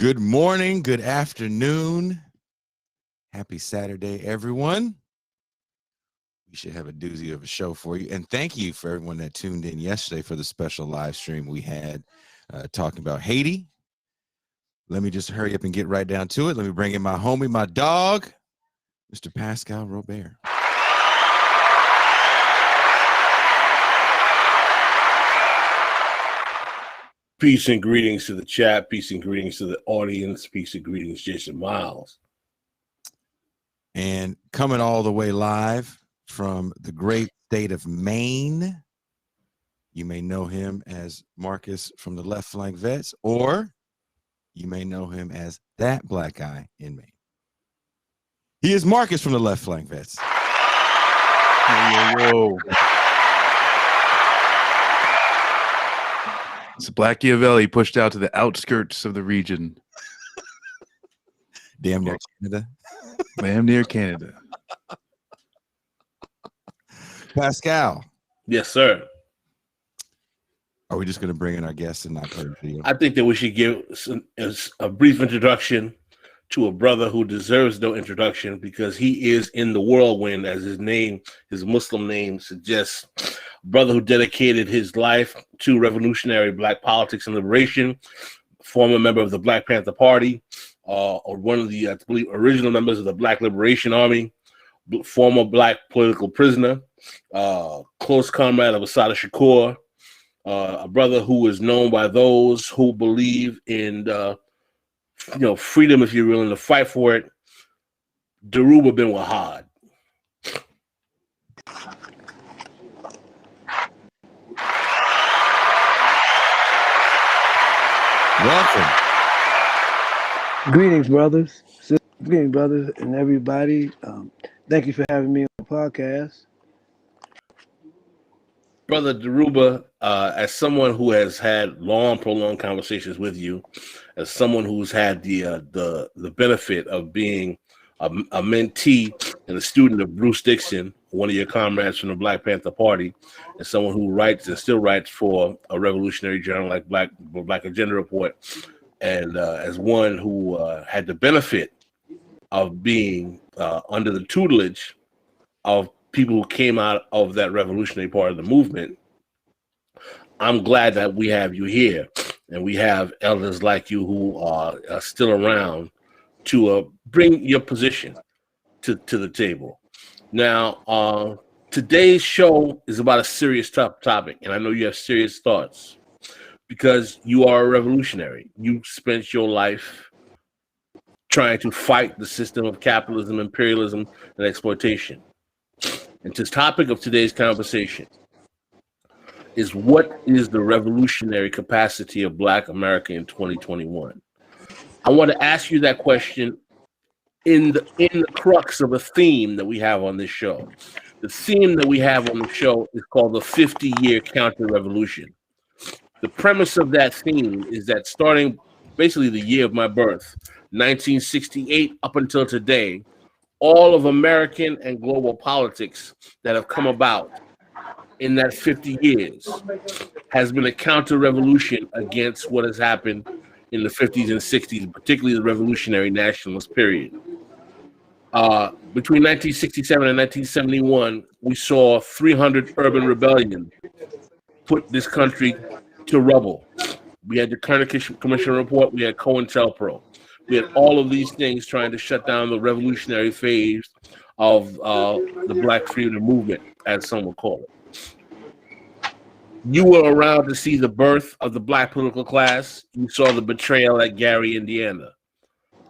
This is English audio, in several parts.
Good morning, good afternoon. Happy Saturday, everyone. We should have a doozy of a show for you. And thank you for everyone that tuned in yesterday for the special live stream we had talking about Haiti. Let me just hurry up and get right down to it. Let me bring in my homie, my dog, Mr. Pascal Robert. Peace and greetings to the chat. Peace and greetings to the audience. Peace and greetings, Jason Miles. And coming all the way live from the great state of Maine, you may know him as Marcus from the Left Flank Vets, or you may know him as that black guy in Maine. He is Marcus from the Left Flank Vets. Yo. It's Blacchiavelli pushed out to the outskirts of the region. Damn near Canada. Damn near Canada. Pascal. Yes, sir. Are we just going to bring in our guests and not play the video? I think that we should give a brief introduction to a brother who deserves no introduction because he is in the whirlwind, as his name, his Muslim name suggests. A brother who dedicated his life to revolutionary black politics and liberation, former member of the Black Panther Party, or one of the, I believe, original members of the Black Liberation Army, former black political prisoner, close comrade of Assata Shakur, a brother who is known by those who believe in freedom, if you're willing to fight for it. Dhoruba Bin Wahad. Welcome. Greetings, brothers. Greetings, brothers, and everybody. Thank you for having me on the podcast. Brother Dhoruba, as someone who has had long, prolonged conversations with you, as someone who's had the benefit of being a mentee and a student of Bruce Dixon, one of your comrades from the Black Panther Party, and someone who writes and still writes for a revolutionary journal like Black Agenda Report, and as one who had the benefit of being under the tutelage of people who came out of that revolutionary part of the movement, I'm glad that we have you here, and we have elders like you who are still around to bring your position to the table. Now, today's show is about a serious topic, and I know you have serious thoughts because you are a revolutionary. You spent your life trying to fight the system of capitalism, imperialism, and exploitation. And the topic of today's conversation is, what is the revolutionary capacity of Black America in 2021? I want to ask you that question in the crux of a theme that we have on this show. The theme that we have on the show is called the 50-year counter-revolution. The premise of that theme is that starting basically the year of my birth, 1968 up until today, all of American and global politics that have come about in that 50 years has been a counter-revolution against what has happened in the 50s and 60s, particularly the revolutionary nationalist period. Between 1967 and 1971, we saw 300 urban rebellions put this country to rubble. We had the Kerner Commission report, we had COINTELPRO. We had all of these things trying to shut down the revolutionary phase of the Black freedom movement, as some would call it. You were around to see the birth of the Black political class. You saw the betrayal at Gary, Indiana.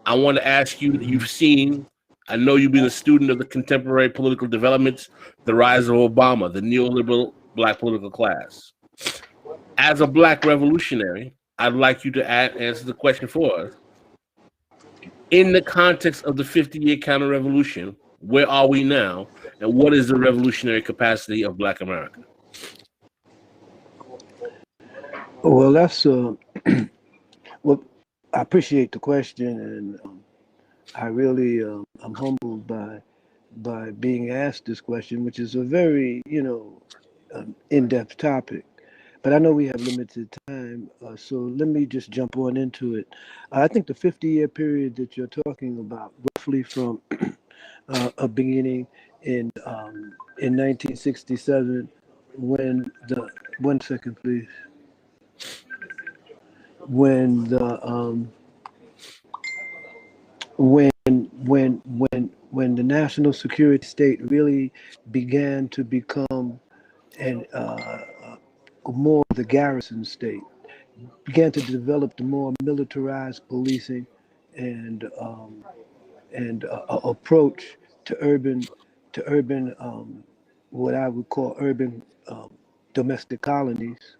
I want to ask you, you've seen, I know you've been a student of the contemporary political developments, the rise of Obama, the neoliberal Black political class. As a Black revolutionary, I'd like you to answer the question for us. In the context of the 50-year counter-revolution, where are we now, and what is the revolutionary capacity of Black America? Well, that's well, I appreciate the question, and I really I'm humbled by being asked this question, which is a very in-depth topic. but I know we have limited time, so let me just jump on into it. I think the 50-year period that you're talking about, roughly from a beginning in 1967, when the one second please, when the when the national security state really began to become an more of the garrison state, began to develop the more militarized policing and approach to urban what I would call urban domestic colonies.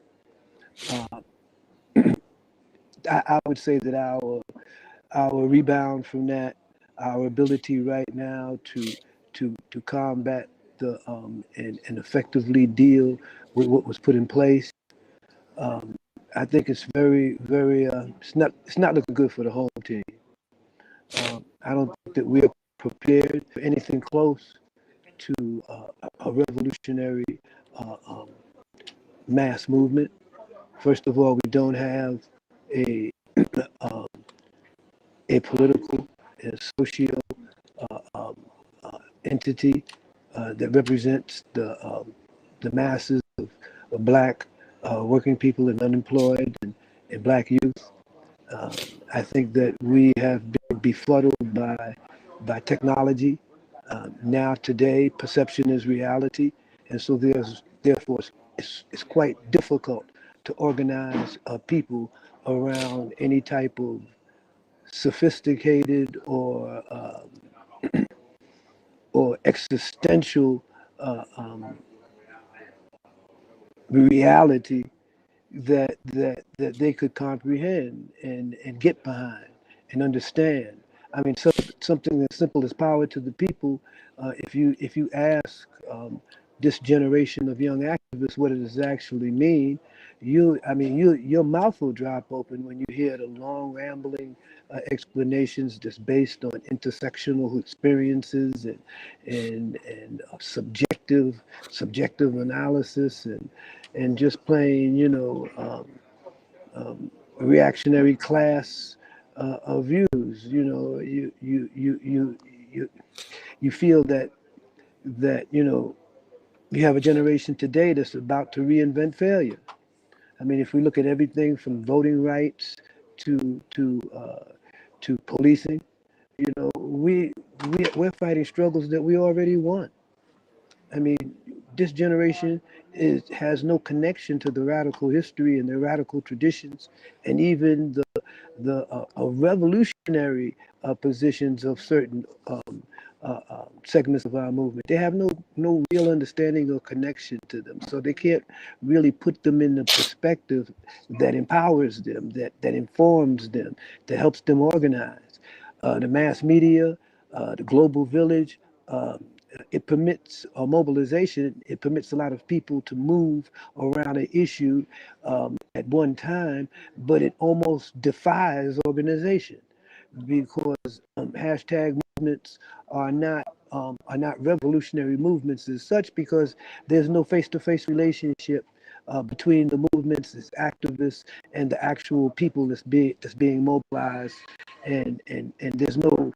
I would say that our rebound from that, our ability right now to combat the and effectively deal with what was put in place, I think it's very it's not looking good for the home team. I don't think that we're prepared for anything close to a revolutionary uh, um, mass movement. First of all, we don't have a um, a political and socio entity that represents the masses of black working people and unemployed and black youth. Um, I think that we have been befuddled by technology. Now today, perception is reality, and so therefore it's quite difficult to organize people around any type of sophisticated or existential uh, um, reality that they could comprehend and get behind and understand. I mean, something as simple as power to the people. If you ask this generation of young activists what it does actually mean, your mouth will drop open when you hear the long rambling explanations just based on intersectional experiences and subjective analysis and just plain, reactionary class views. You feel that you have a generation today that's about to reinvent failure. I mean, if we look at everything from voting rights to to policing, we're fighting struggles that we already won. I mean, this generation has no connection to the radical history and the radical traditions, and even the revolutionary positions of certain segments of our movement. They have no real understanding or connection to them, so they can't really put them in the perspective that empowers them, that informs them, that helps them organize. The mass media, the global village. It permits a mobilization. It permits a lot of people to move around an issue at one time, but it almost defies organization because hashtag movements are not revolutionary movements as such because there's no face-to-face relationship between the movements as activists and the actual people that's being mobilized, and there's no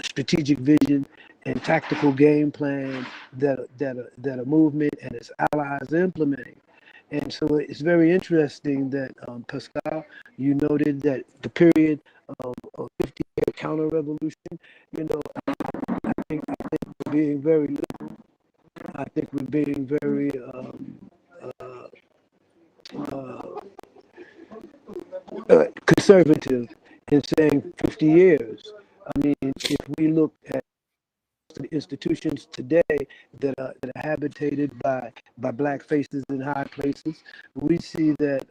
strategic vision and tactical game plan that a movement and its allies are implementing. And so it's very interesting that Pascal, you noted that the period of 50-year counter-revolution, I think we're being very liberal. I think we're being very conservative in saying 50 years. I mean, if we look at the institutions today that are habitated by black faces in high places, we see that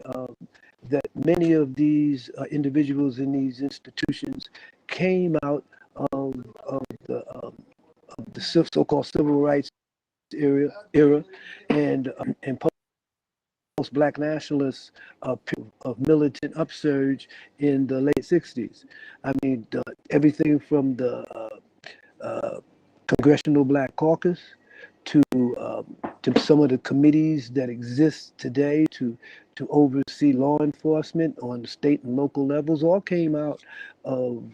many of these individuals in these institutions came out of the so-called civil rights era and post-black nationalist of militant upsurge in the late 60s. I mean, everything from the Congressional Black Caucus to some of the committees that exist today to oversee law enforcement on the state and local levels, all came out of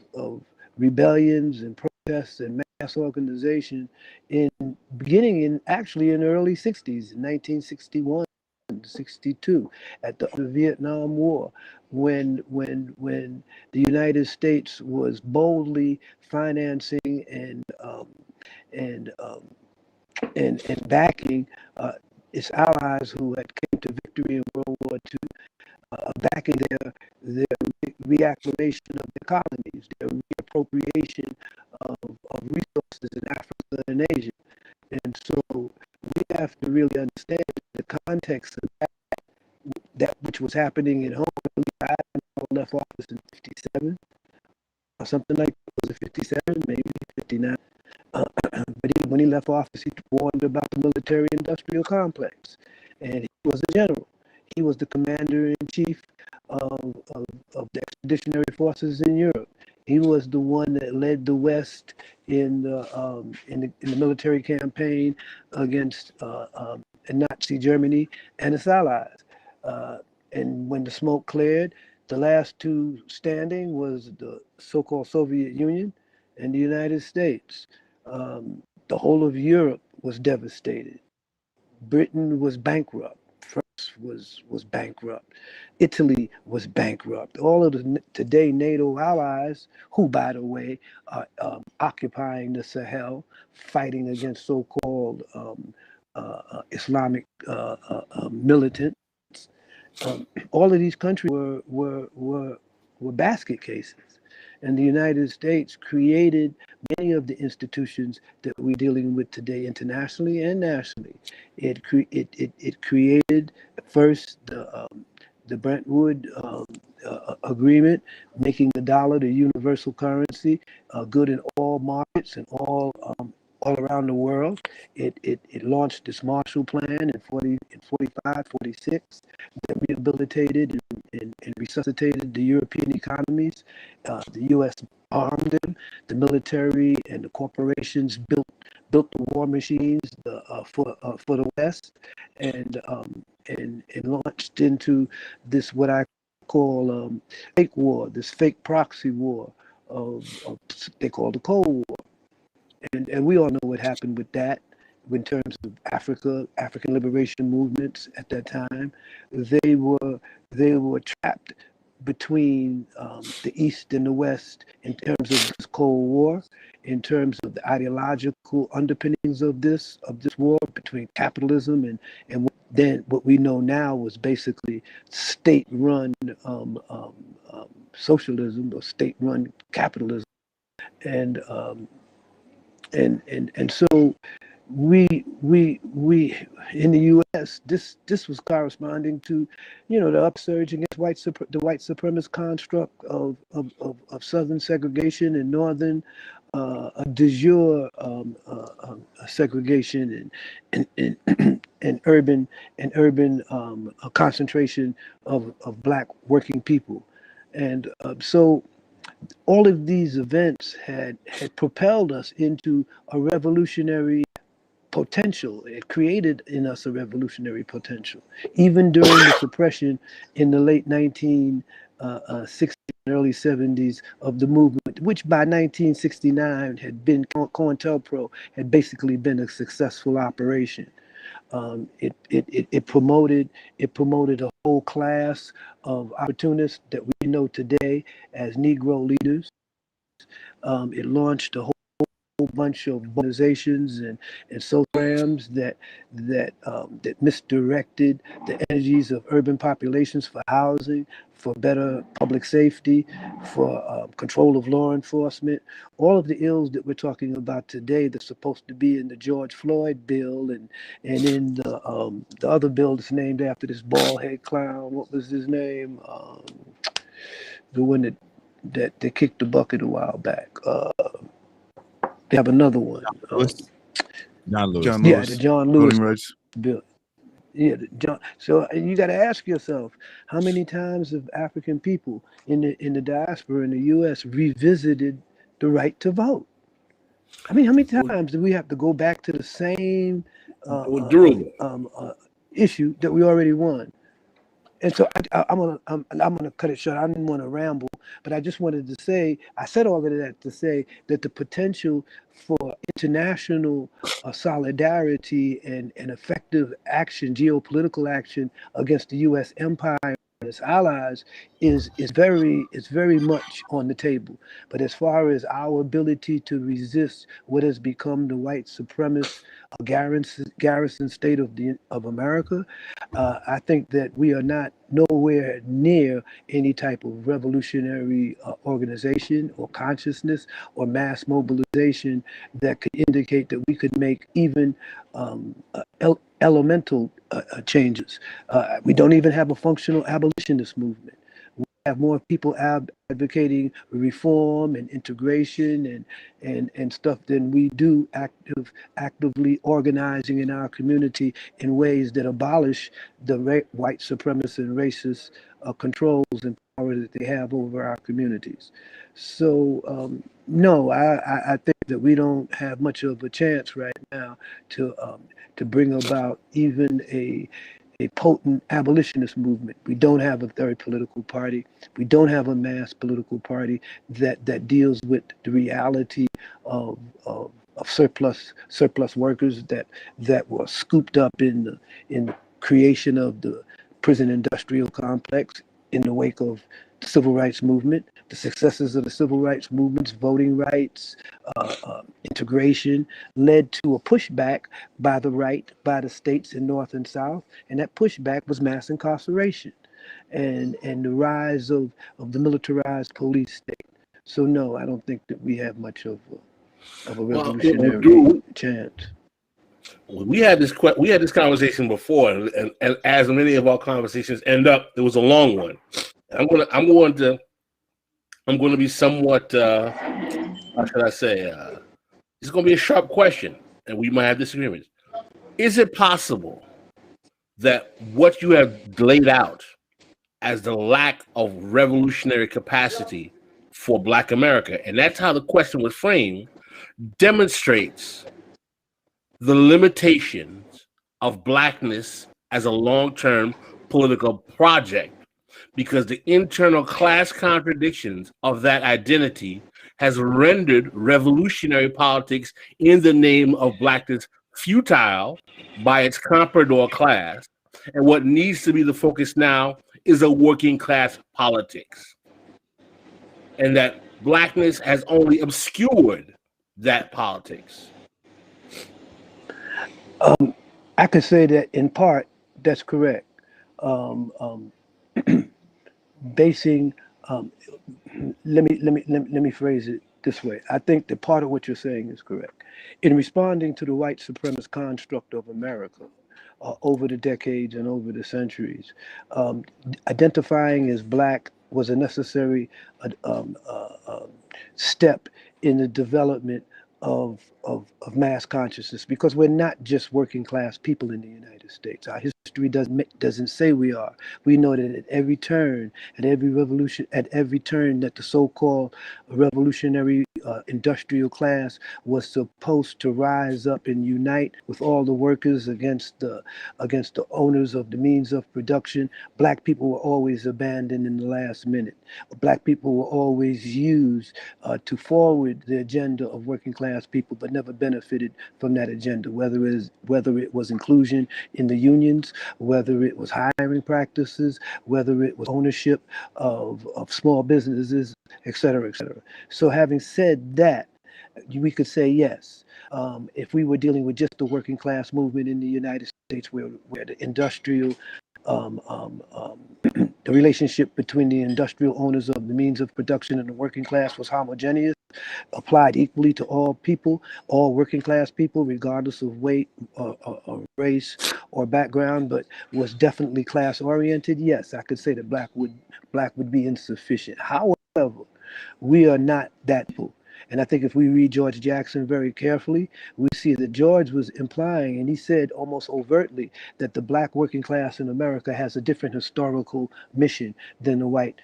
rebellions and protests and mass organization beginning in actually in the early 60s, 1961. 62 at the Vietnam War, when the United States was boldly financing and backing its allies who had came to victory in World War II, backing their reacclimation of their colonies, their reappropriation of resources in Africa and Asia. And so we have to really understand the context of that which was happening at home. I left office in 57 or something like that. Was it 57? Maybe 59. But when he left office, he warned about the military-industrial complex. And he was a general. He was the commander-in-chief of the expeditionary forces in Europe. He was the one that led the West in the military campaign against Nazi Germany and its allies. And when the smoke cleared, the last two standing was the so-called Soviet Union and the United States. The whole of Europe was devastated. Britain was bankrupt. France was bankrupt. Italy was bankrupt. All of the today NATO allies, who, by the way, are occupying the Sahel, fighting against so-called Islamic militants. All of these countries were basket cases, and the United States created many of the institutions that we're dealing with today, internationally and nationally. It created first the Brentwood Agreement, making the dollar the universal currency, good in all markets and all around the world. It launched this Marshall Plan in 45, 46, that rehabilitated and resuscitated the European economies. The U.S. armed them. The military and the corporations built the war machines for the West, and launched into this what I call fake war, this fake proxy war of they call the Cold War. And we all know what happened with that in terms of African liberation movements at that time. They were trapped between the East and the West in terms of this Cold War, in terms of the ideological underpinnings of this war between capitalism and then what we know now was basically state-run socialism or state-run capitalism, and so we in the U.S. this was corresponding to, the upsurge against the white supremacist construct of Southern segregation and Northern de jure segregation and urban concentration of Black working people, and so all of these events had propelled us into a revolutionary potential. It created in us a revolutionary potential. Even during the suppression in the late 1960s and early 70s of the movement, which by 1969 had been, COINTELPRO had basically been a successful operation. It promoted a whole class of opportunists that we know today as Negro leaders. It launched a whole bunch of organizations and programs that misdirected the energies of urban populations for housing, for better public safety, for control of law enforcement. All of the ills that we're talking about today that's supposed to be in the George Floyd bill and in the other bill that's named after this bald head clown. What was his name? The one that kicked the bucket a while back. They have another one. John Lewis. John Yeah, Lewis. the John Lewis Voting rights. bill. Yeah, so you got to ask yourself, how many times have African people in the diaspora in the U.S. revisited the right to vote? I mean, how many times do we have to go back to the same With Dhoruba. issue that we already won? And so I'm gonna cut it short. I didn't want to ramble, but I just wanted to say, I said all of that to say that the potential for international solidarity and effective action, geopolitical action against the U.S. empire and its allies is very much on the table. But as far as our ability to resist what has become the white supremacist garrison state of America, I think that we are not nowhere near any type of revolutionary organization or consciousness or mass mobilization that could indicate that we could make even elemental changes. We don't even have a functional abolitionist movement. We have more people advocating reform and integration and stuff than we do actively organizing in our community in ways that abolish the white supremacist and racist controls and power that they have over our communities. So no, I think that we don't have much of a chance right now to bring about even a potent abolitionist movement. We don't have a third political party. We don't have a mass political party that deals with the reality of surplus workers that were scooped up in the creation of the prison industrial complex in the wake of the civil rights movement, the successes of the civil rights movements, voting rights, integration, led to a pushback by the right, by the states in North and South, and that pushback was mass incarceration and the rise of the militarized police state. So no, I don't think that we have much of a revolutionary chance. We had this conversation before, and as many of our conversations end up, it was a long one. I'm going to be somewhat how should I say? It's going to be a sharp question, and we might have disagreements. Is it possible that what you have laid out as the lack of revolutionary capacity for Black America, and that's how the question was framed, demonstrates the limitations of Blackness as a long-term political project, because the internal class contradictions of that identity has rendered revolutionary politics in the name of Blackness futile by its comprador class. And what needs to be the focus now is a working class politics. And that Blackness has only obscured that politics. I could say that in part, that's correct. Basing, let me phrase it this way. I think that part of what you're saying is correct. In responding to the white supremacist construct of America over the decades and over the centuries, identifying as Black was a necessary step in the development of mass consciousness, because we're not just working class people in the United States. Our history doesn't say we are. We know that at every turn, at every revolution, at every turn that the so-called revolutionary industrial class was supposed to rise up and unite with all the workers against the owners of the means of production, Black people were always abandoned in the last minute. Black people were always used to forward the agenda of working class people, but never benefited from that agenda, whether it was inclusion in the unions, whether it was hiring practices, whether it was ownership of small businesses, et cetera, et cetera. So having said that, we could say yes. If we were dealing with just the working class movement in the United States, where the industrial the relationship between the industrial owners of the means of production and the working class was homogeneous, applied equally to all people, all working class people, regardless of weight or race or background, but was definitely class oriented, yes, I could say that Black would be insufficient. However, we are not that people. And I think if we read George Jackson very carefully, we see that George was implying, and he said almost overtly, that the Black working class in America has a different historical mission than the white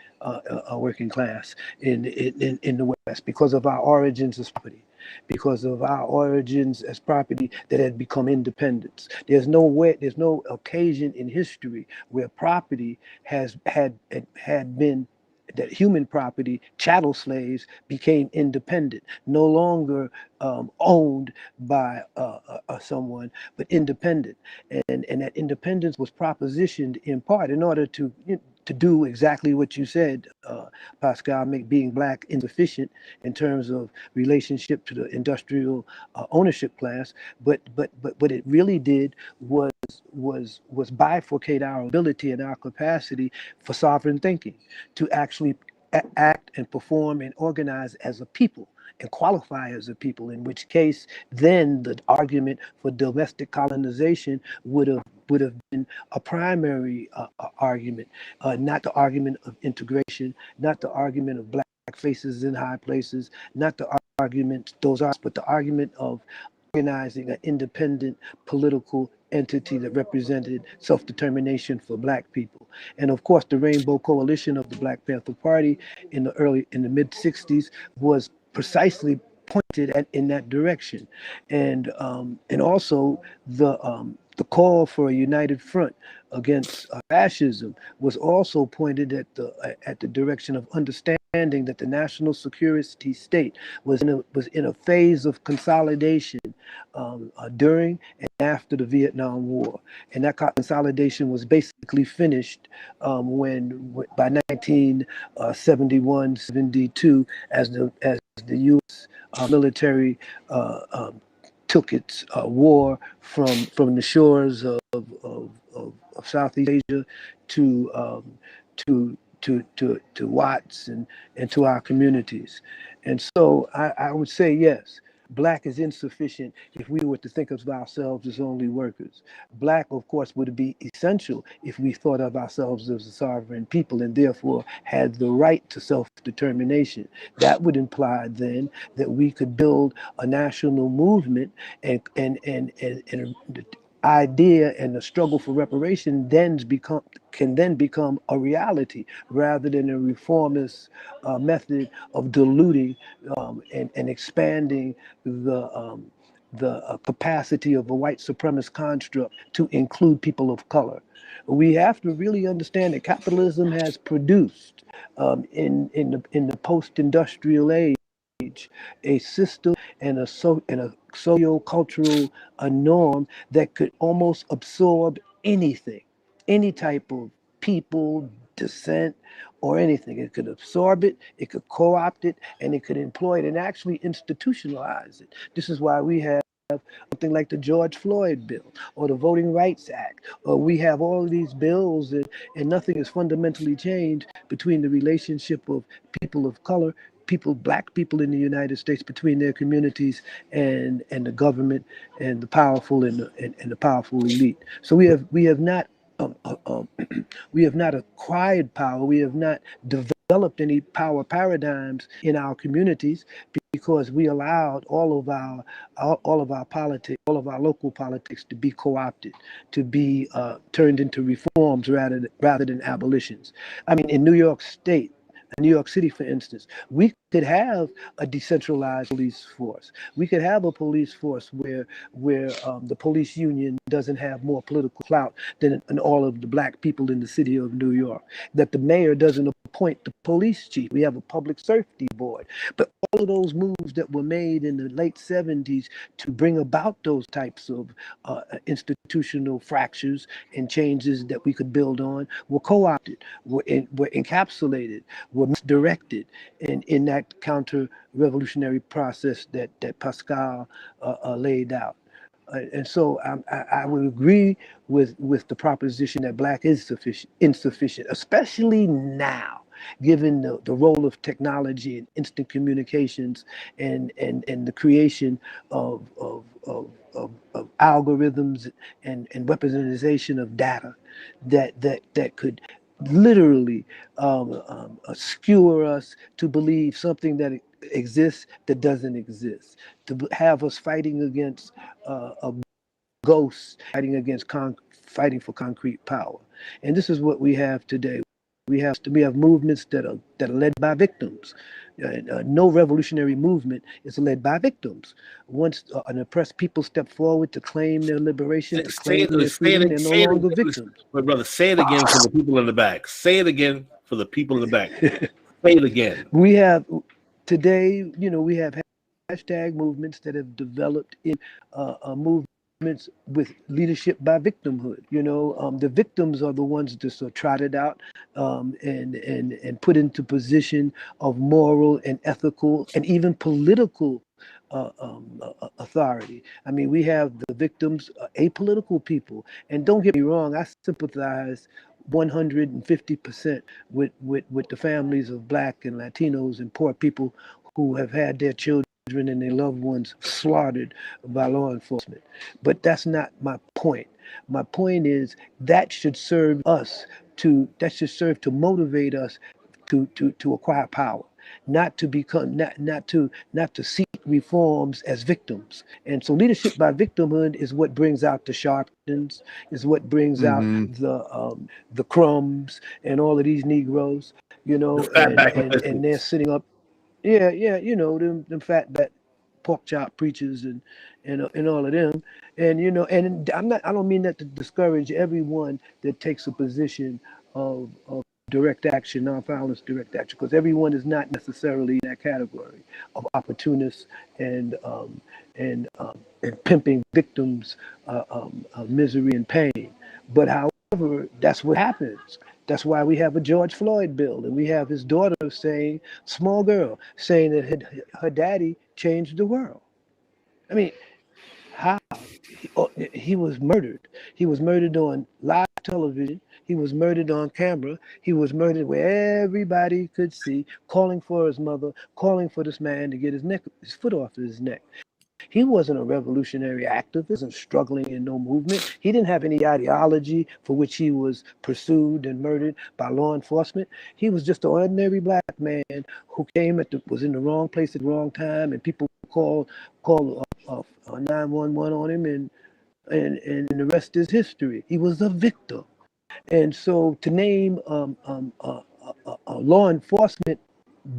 working class in the West, because of our origins as property. because of our origins as property that had become independence. There's no occasion in history where property had been that human property, chattel slaves, became independent, no longer owned by someone, but independent. And that independence was propositioned in part in order to do exactly what you said, Pascal, make being black insufficient in terms of relationship to the industrial ownership class. But what it really did was bifurcate our ability and our capacity for sovereign thinking, to actually act and perform and organize as a people and qualify as a people, in which case then the argument for domestic colonization would have been a primary argument, not the argument of integration, not the argument of black faces in high places, not the argument, but the argument of organizing an independent political entity that represented self-determination for black people. And of course, the Rainbow Coalition of the Black Panther Party in the mid 60s was precisely pointed in that direction. And also the call for a united front against fascism was also pointed at the direction of understanding that the national security state was in a phase of consolidation during and after the Vietnam War, and that consolidation was basically finished by 1971, 72, as the U.S. Military took its war from the shores of Southeast Asia to Watts and to our communities. And so I would say yes, black is insufficient if we were to think of ourselves as only workers. Black, of course, would be essential if we thought of ourselves as a sovereign people and therefore had the right to self-determination. That would imply then that we could build a national movement, and the idea and the struggle for reparation can then become a reality rather than a reformist method of diluting and expanding the capacity of a white supremacist construct to include people of color. We have to really understand that capitalism has produced in the post-industrial age a system and a socio-cultural norm that could almost absorb anything, any type of people, descent, or anything. It could absorb it, it could co-opt it, and it could employ it and actually institutionalize it. This is why we have something like the George Floyd bill or the Voting Rights Act, or we have all of these bills and nothing is fundamentally changed between the relationship of people of color, black people in the United States, between their communities and the government and the powerful and the powerful elite. So we have not we have not acquired power. We have not developed any power paradigms in our communities because we allowed all of our politics, all of our local politics, to be co-opted, to be turned into reforms rather than abolitions. I mean, in New York State, New York City, for instance, we could have a decentralized police force. We could have a police force where the police union doesn't have more political clout than all of the black people in the city of New York. That the mayor doesn't appoint the police chief. We have a public safety board. But all of those moves that were made in the late 70s to bring about those types of institutional fractures and changes that we could build on were co-opted, were encapsulated, were misdirected in that counter-revolutionary process that Pascal laid out. And so I would agree with the proposition that black is insufficient, especially now, given the role of technology and instant communications and the creation of algorithms and weaponization of data that could literally skewer us to believe something that exists that doesn't exist, to have us fighting against a ghost, fighting for concrete power. And this is what we have today. We have movements that are led by victims. No revolutionary movement is led by victims. Once an oppressed people step forward to claim their liberation, to claim their freedom, they're no longer victims. But brother, say it again for the people in the back. Say it again for the people in the back. Say it again. We have today, we have hashtag movements that have developed in movements with leadership by victimhood. The victims are the ones that are trotted out and put into position of moral and ethical and even political authority. I mean, we have the victims, apolitical people. And don't get me wrong, I sympathize 150% with the families of Black and Latinos and poor people who have had their children and their loved ones slaughtered by law enforcement. But that's not my point. My point is that should serve to motivate us to acquire power, not to become not to seek reforms as victims. And so leadership by victimhood is what brings out the sharptons, is what brings out the crumbs and all of these Negroes, and they're sitting up. Yeah, them fat back pork chop preachers and all of them. And and I don't mean that to discourage everyone that takes a position of direct action, nonviolence direct action, because everyone is not necessarily in that category of opportunists and pimping victims of misery and pain. But however, that's what happens. That's why we have a George Floyd bill, and we have his daughter small girl, saying that her daddy changed the world. I mean, how? He was murdered. He was murdered on live television. He was murdered on camera. He was murdered where everybody could see, calling for his mother, calling for this man to get his foot off his neck. He wasn't a revolutionary activist, wasn't struggling in no movement. He didn't have any ideology for which he was pursued and murdered by law enforcement. He was just an ordinary Black man who was in the wrong place at the wrong time, and people called 911 on him, and the rest is history. He was a victim. And so to name a law enforcement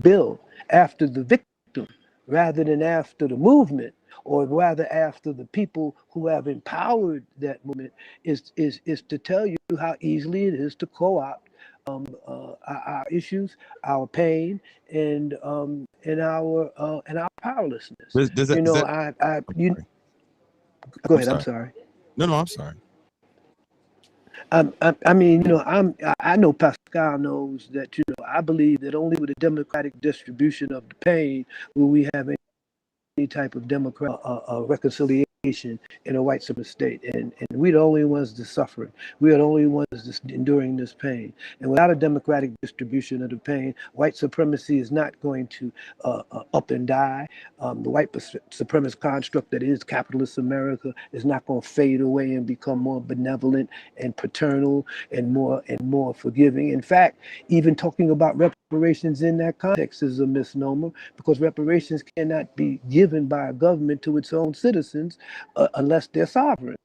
bill after the victim rather than after the movement, or rather after the people who have empowered that movement, is to tell you how easily it is to co-opt our issues, our pain, and our powerlessness. Go ahead. I'm sorry. No, I'm sorry. I mean, I know Pascal knows that, I believe that only with a democratic distribution of the pain will we have any type of democratic reconciliation in a white supremacist state. And we're the only ones that's suffering. We are the only ones that's enduring this pain. And without a democratic distribution of the pain, white supremacy is not going to up and die. The white supremacist construct that is capitalist America is not going to fade away and become more benevolent and paternal and more forgiving. In fact, even talking about reparations in that context is a misnomer, because reparations cannot be given by a government to its own citizens unless they're sovereign.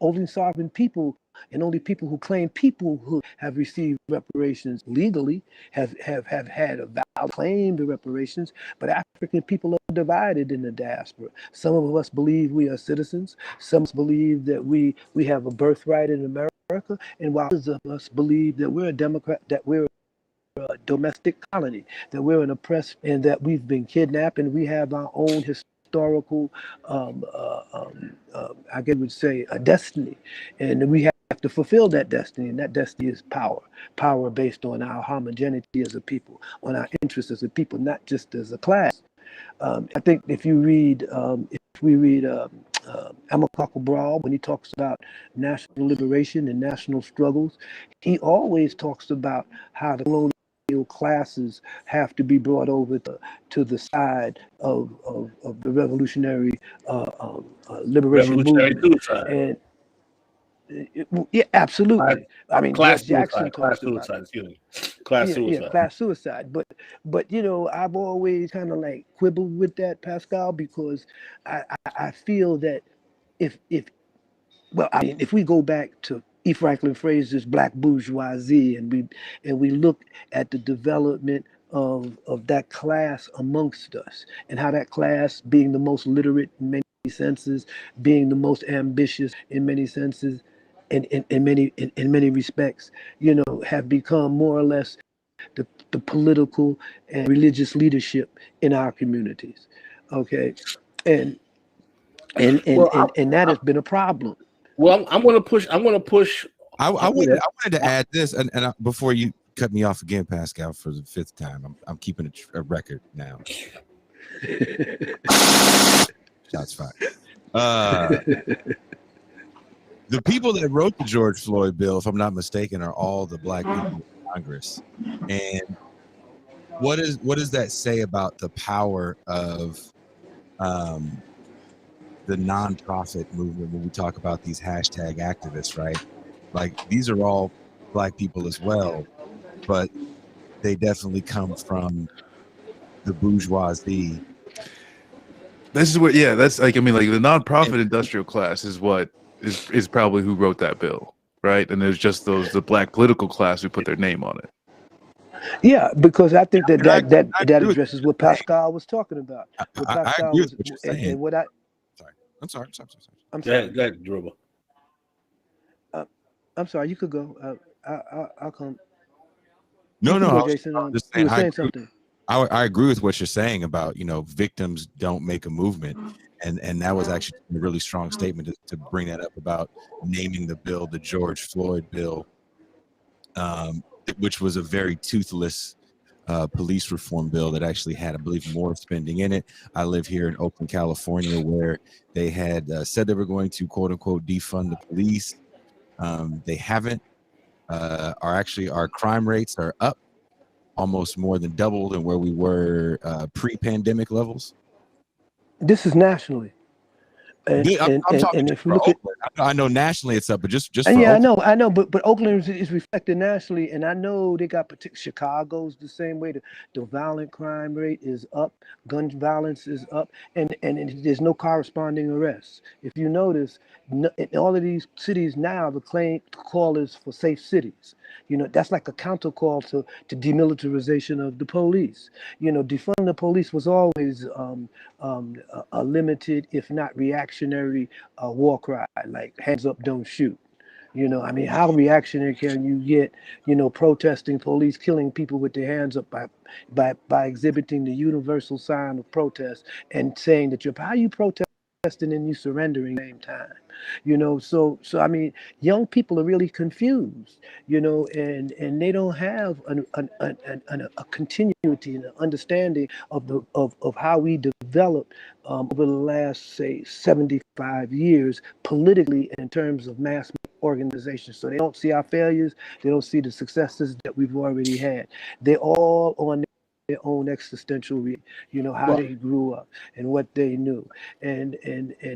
Only sovereign people and only people who claim people who have received reparations legally have had a valid claim to reparations. But African people are divided in the diaspora. Some of us believe we are citizens. Some believe that we have a birthright in America, and while others of us believe that we're a democrat, that we're a domestic colony, that we're an oppressed, and that we've been kidnapped, and we have our own historical, I guess would say, a destiny, and we have to fulfill that destiny, and that destiny is power based on our homogeneity as a people, on our interests as a people, not just as a class. I think if we read Amilcar Cabral, when he talks about national liberation and national struggles, he always talks about how the colonial classes have to be brought over to the side of the revolutionary liberation movement. And yeah, absolutely. Class Jackson suicide. Class suicide. Excuse me. Class suicide. Yeah, class suicide. But I've always kind of like quibbled with that, Pascal, because I feel that if we go back to E. Franklin Frazier's Black Bourgeoisie, and we look at the development of that class amongst us, and how that class, being the most literate in many senses, being the most ambitious in many senses, in many respects, have become more or less the political and religious leadership in our communities. Okay, and Well, and that has been a problem. well, I'm going to push. I'm going to push. I Yeah. wanted to add this, and before you cut me off again, Pascal, for the fifth time, I'm keeping a record now. Shots fired. The people that wrote the George Floyd bill, if I'm not mistaken, are all the black people in Congress. And what does that say about the power of the nonprofit movement when we talk about these hashtag activists, right? Like, these are all black people as well, but they definitely come from the bourgeoisie. This is what, yeah, that's like, I mean, like the nonprofit industrial class is what is probably who wrote that bill, right? And there's just the black political class who put their name on it. Yeah, because I think that I addresses what Pascal was talking about. What I Pascal agree was, with what you're saying. and what I. Sorry. I'm sorry. I'm sorry. Go ahead, Dhoruba. I'm sorry. You could go. I'll come. No, You can I go, was Jason. just You saying, were saying something. I agree with what you're saying about, victims don't make a movement. And that was actually a really strong statement to bring that up about naming the bill the George Floyd bill, which was a very toothless police reform bill that actually had, I believe, more spending in it. I live here in Oakland, California, where they had said they were going to, quote unquote, defund the police. They haven't. Our crime rates are up almost more than double than where we were pre-pandemic levels. This is nationally, and I'm talking and just if we for look at. Oakland. I know nationally it's up, but just for Yeah, Oakland. I know, but Oakland is reflected nationally, and I know they got particular. Chicago's the same way. The violent crime rate is up, gun violence is up, and there's no corresponding arrests. If you notice, in all of these cities now, the call is for safe cities. That's like a counter call to demilitarization of the police. Defund the police was always a limited, if not reactionary, war cry, like hands up, don't shoot. I mean, how reactionary can you get, protesting police killing people with their hands up by exhibiting the universal sign of protest and saying that how you protesting and you surrendering at the same time? So I mean, young people are really confused, and they don't have a continuity and an understanding of how we developed over the last, say, 75 years politically in terms of mass organizations. So they don't see our failures, they don't see the successes that we've already had. They're all on their own existential how they grew up and what they knew, and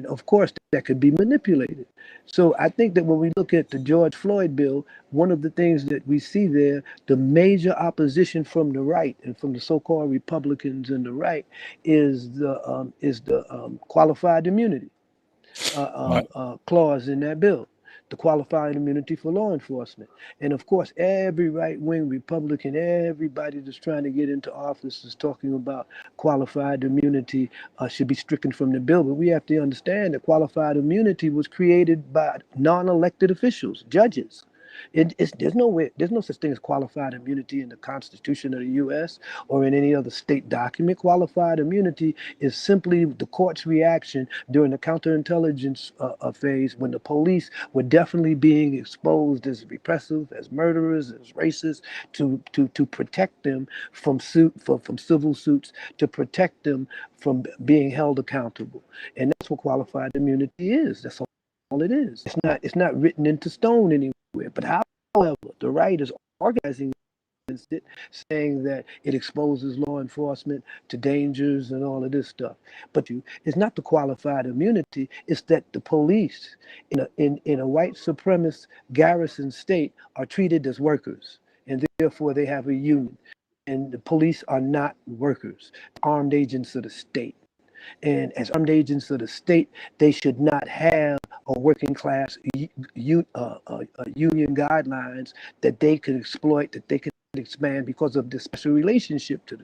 of course that could be manipulated. So I think that when we look at the George Floyd bill, one of the things that we see there, the major opposition from the right and from the so-called Republicans and the right, is the qualified immunity clause in that bill, the qualified immunity for law enforcement. And of course, every right-wing Republican, everybody that's trying to get into office is talking about qualified immunity should be stricken from the bill. But we have to understand that qualified immunity was created by non-elected officials, judges. There's no such thing as qualified immunity in the Constitution of the U.S. or in any other state document. Qualified immunity is simply the court's reaction during the counterintelligence phase, when the police were definitely being exposed as repressive, as murderers, as racists, to protect them from civil suits, to protect them from being held accountable. And that's what qualified immunity is. That's all it is. It's not written into stone anywhere. But however, the right is organizing against it, saying that it exposes law enforcement to dangers and all of this stuff. But it's not the qualified immunity. It's that the police in a white supremacist garrison state are treated as workers, and therefore they have a union. And the police are not workers, armed agents of the state. And as armed agents of the state, they should not have a working class union guidelines that they could exploit, that they could expand because of the special relationship to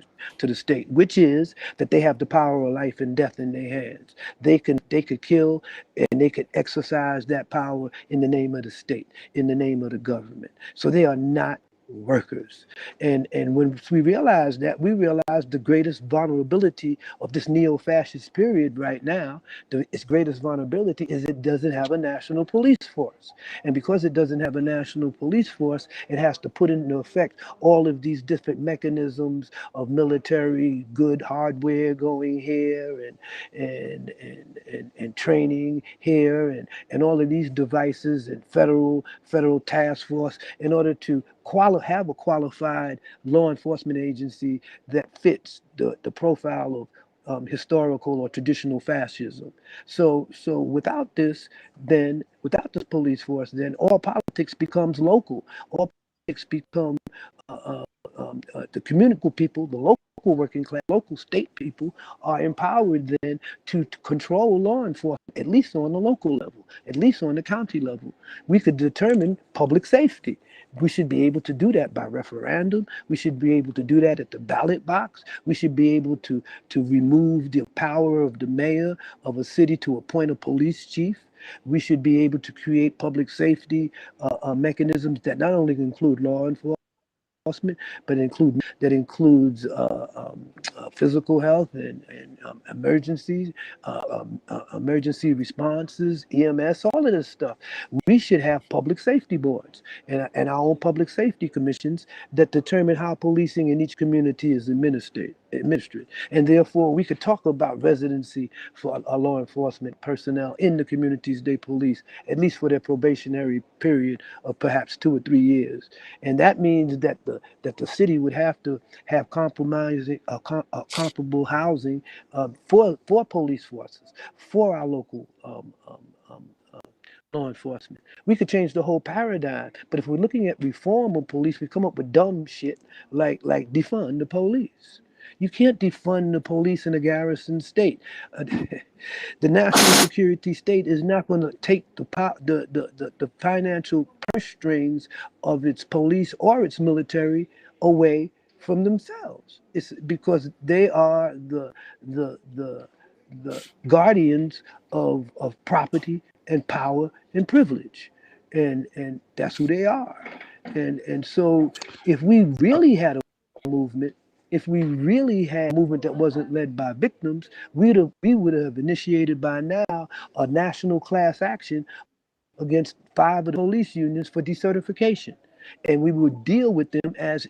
the state, which is that they have the power of life and death in their hands. They could kill, and they could exercise that power in the name of the state, in the name of the government. So they are not workers. And when we realize that, we realize the greatest vulnerability of this neo-fascist period right now, its greatest vulnerability is it doesn't have a national police force. And because it doesn't have a national police force, it has to put into effect all of these different mechanisms of military good hardware going here, and training here, and all of these devices, and federal task force, in order to have a qualified law enforcement agency that fits the profile of historical or traditional fascism. So without this, then without this police force, then all politics becomes local. All politics become the communal people, the local working class, local state people are empowered then to control law enforcement, at least on the local level, at least on the county level. We could determine public safety. We should be able to do that by referendum. We should be able to do that at the ballot box. We should be able to remove the power of the mayor of a city to appoint a police chief. We should be able to create public safety mechanisms that not only include law enforcement, but includes physical health and emergencies, emergency responses, EMS, all of this stuff. We should have public safety boards and our own public safety commissions that determine how policing in each community is administered. And therefore, we could talk about residency for a law enforcement personnel in the communities they police, at least for their probationary period of perhaps 2 or 3 years. And that means that the city would have to have comparable housing for police forces, for our local law enforcement. We could change the whole paradigm. But if we're looking at reform of police, we come up with dumb shit like defund the police. You can't defund the police in a garrison state. The national security state is not going to take the financial purse strings of its police or its military away from themselves. It's because they are the guardians of property and power and privilege, and that's who they are. And so if we really had a movement, if we really had a movement that wasn't led by victims, we would have initiated by now a national class action against 5 of the police unions for decertification, and we would deal with them as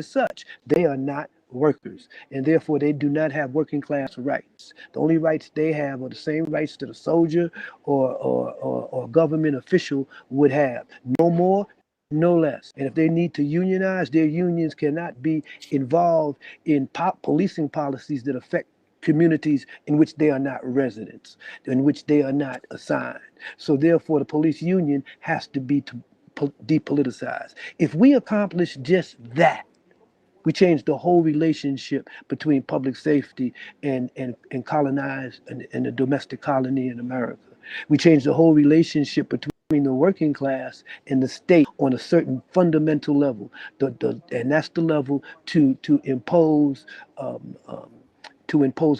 such. They are not workers, and therefore they do not have working class rights. The only rights they have are the same rights that a soldier or government official would have. No more, no less. And if they need to unionize, their unions cannot be involved in policing policies that affect communities in which they are not residents, in which they are not assigned. So therefore, the police union has to be depoliticized. If we accomplish just that, we change the whole relationship between public safety and colonized and the domestic colony in America. We change the whole relationship between the working class and the state on a certain fundamental level. And that's the level to impose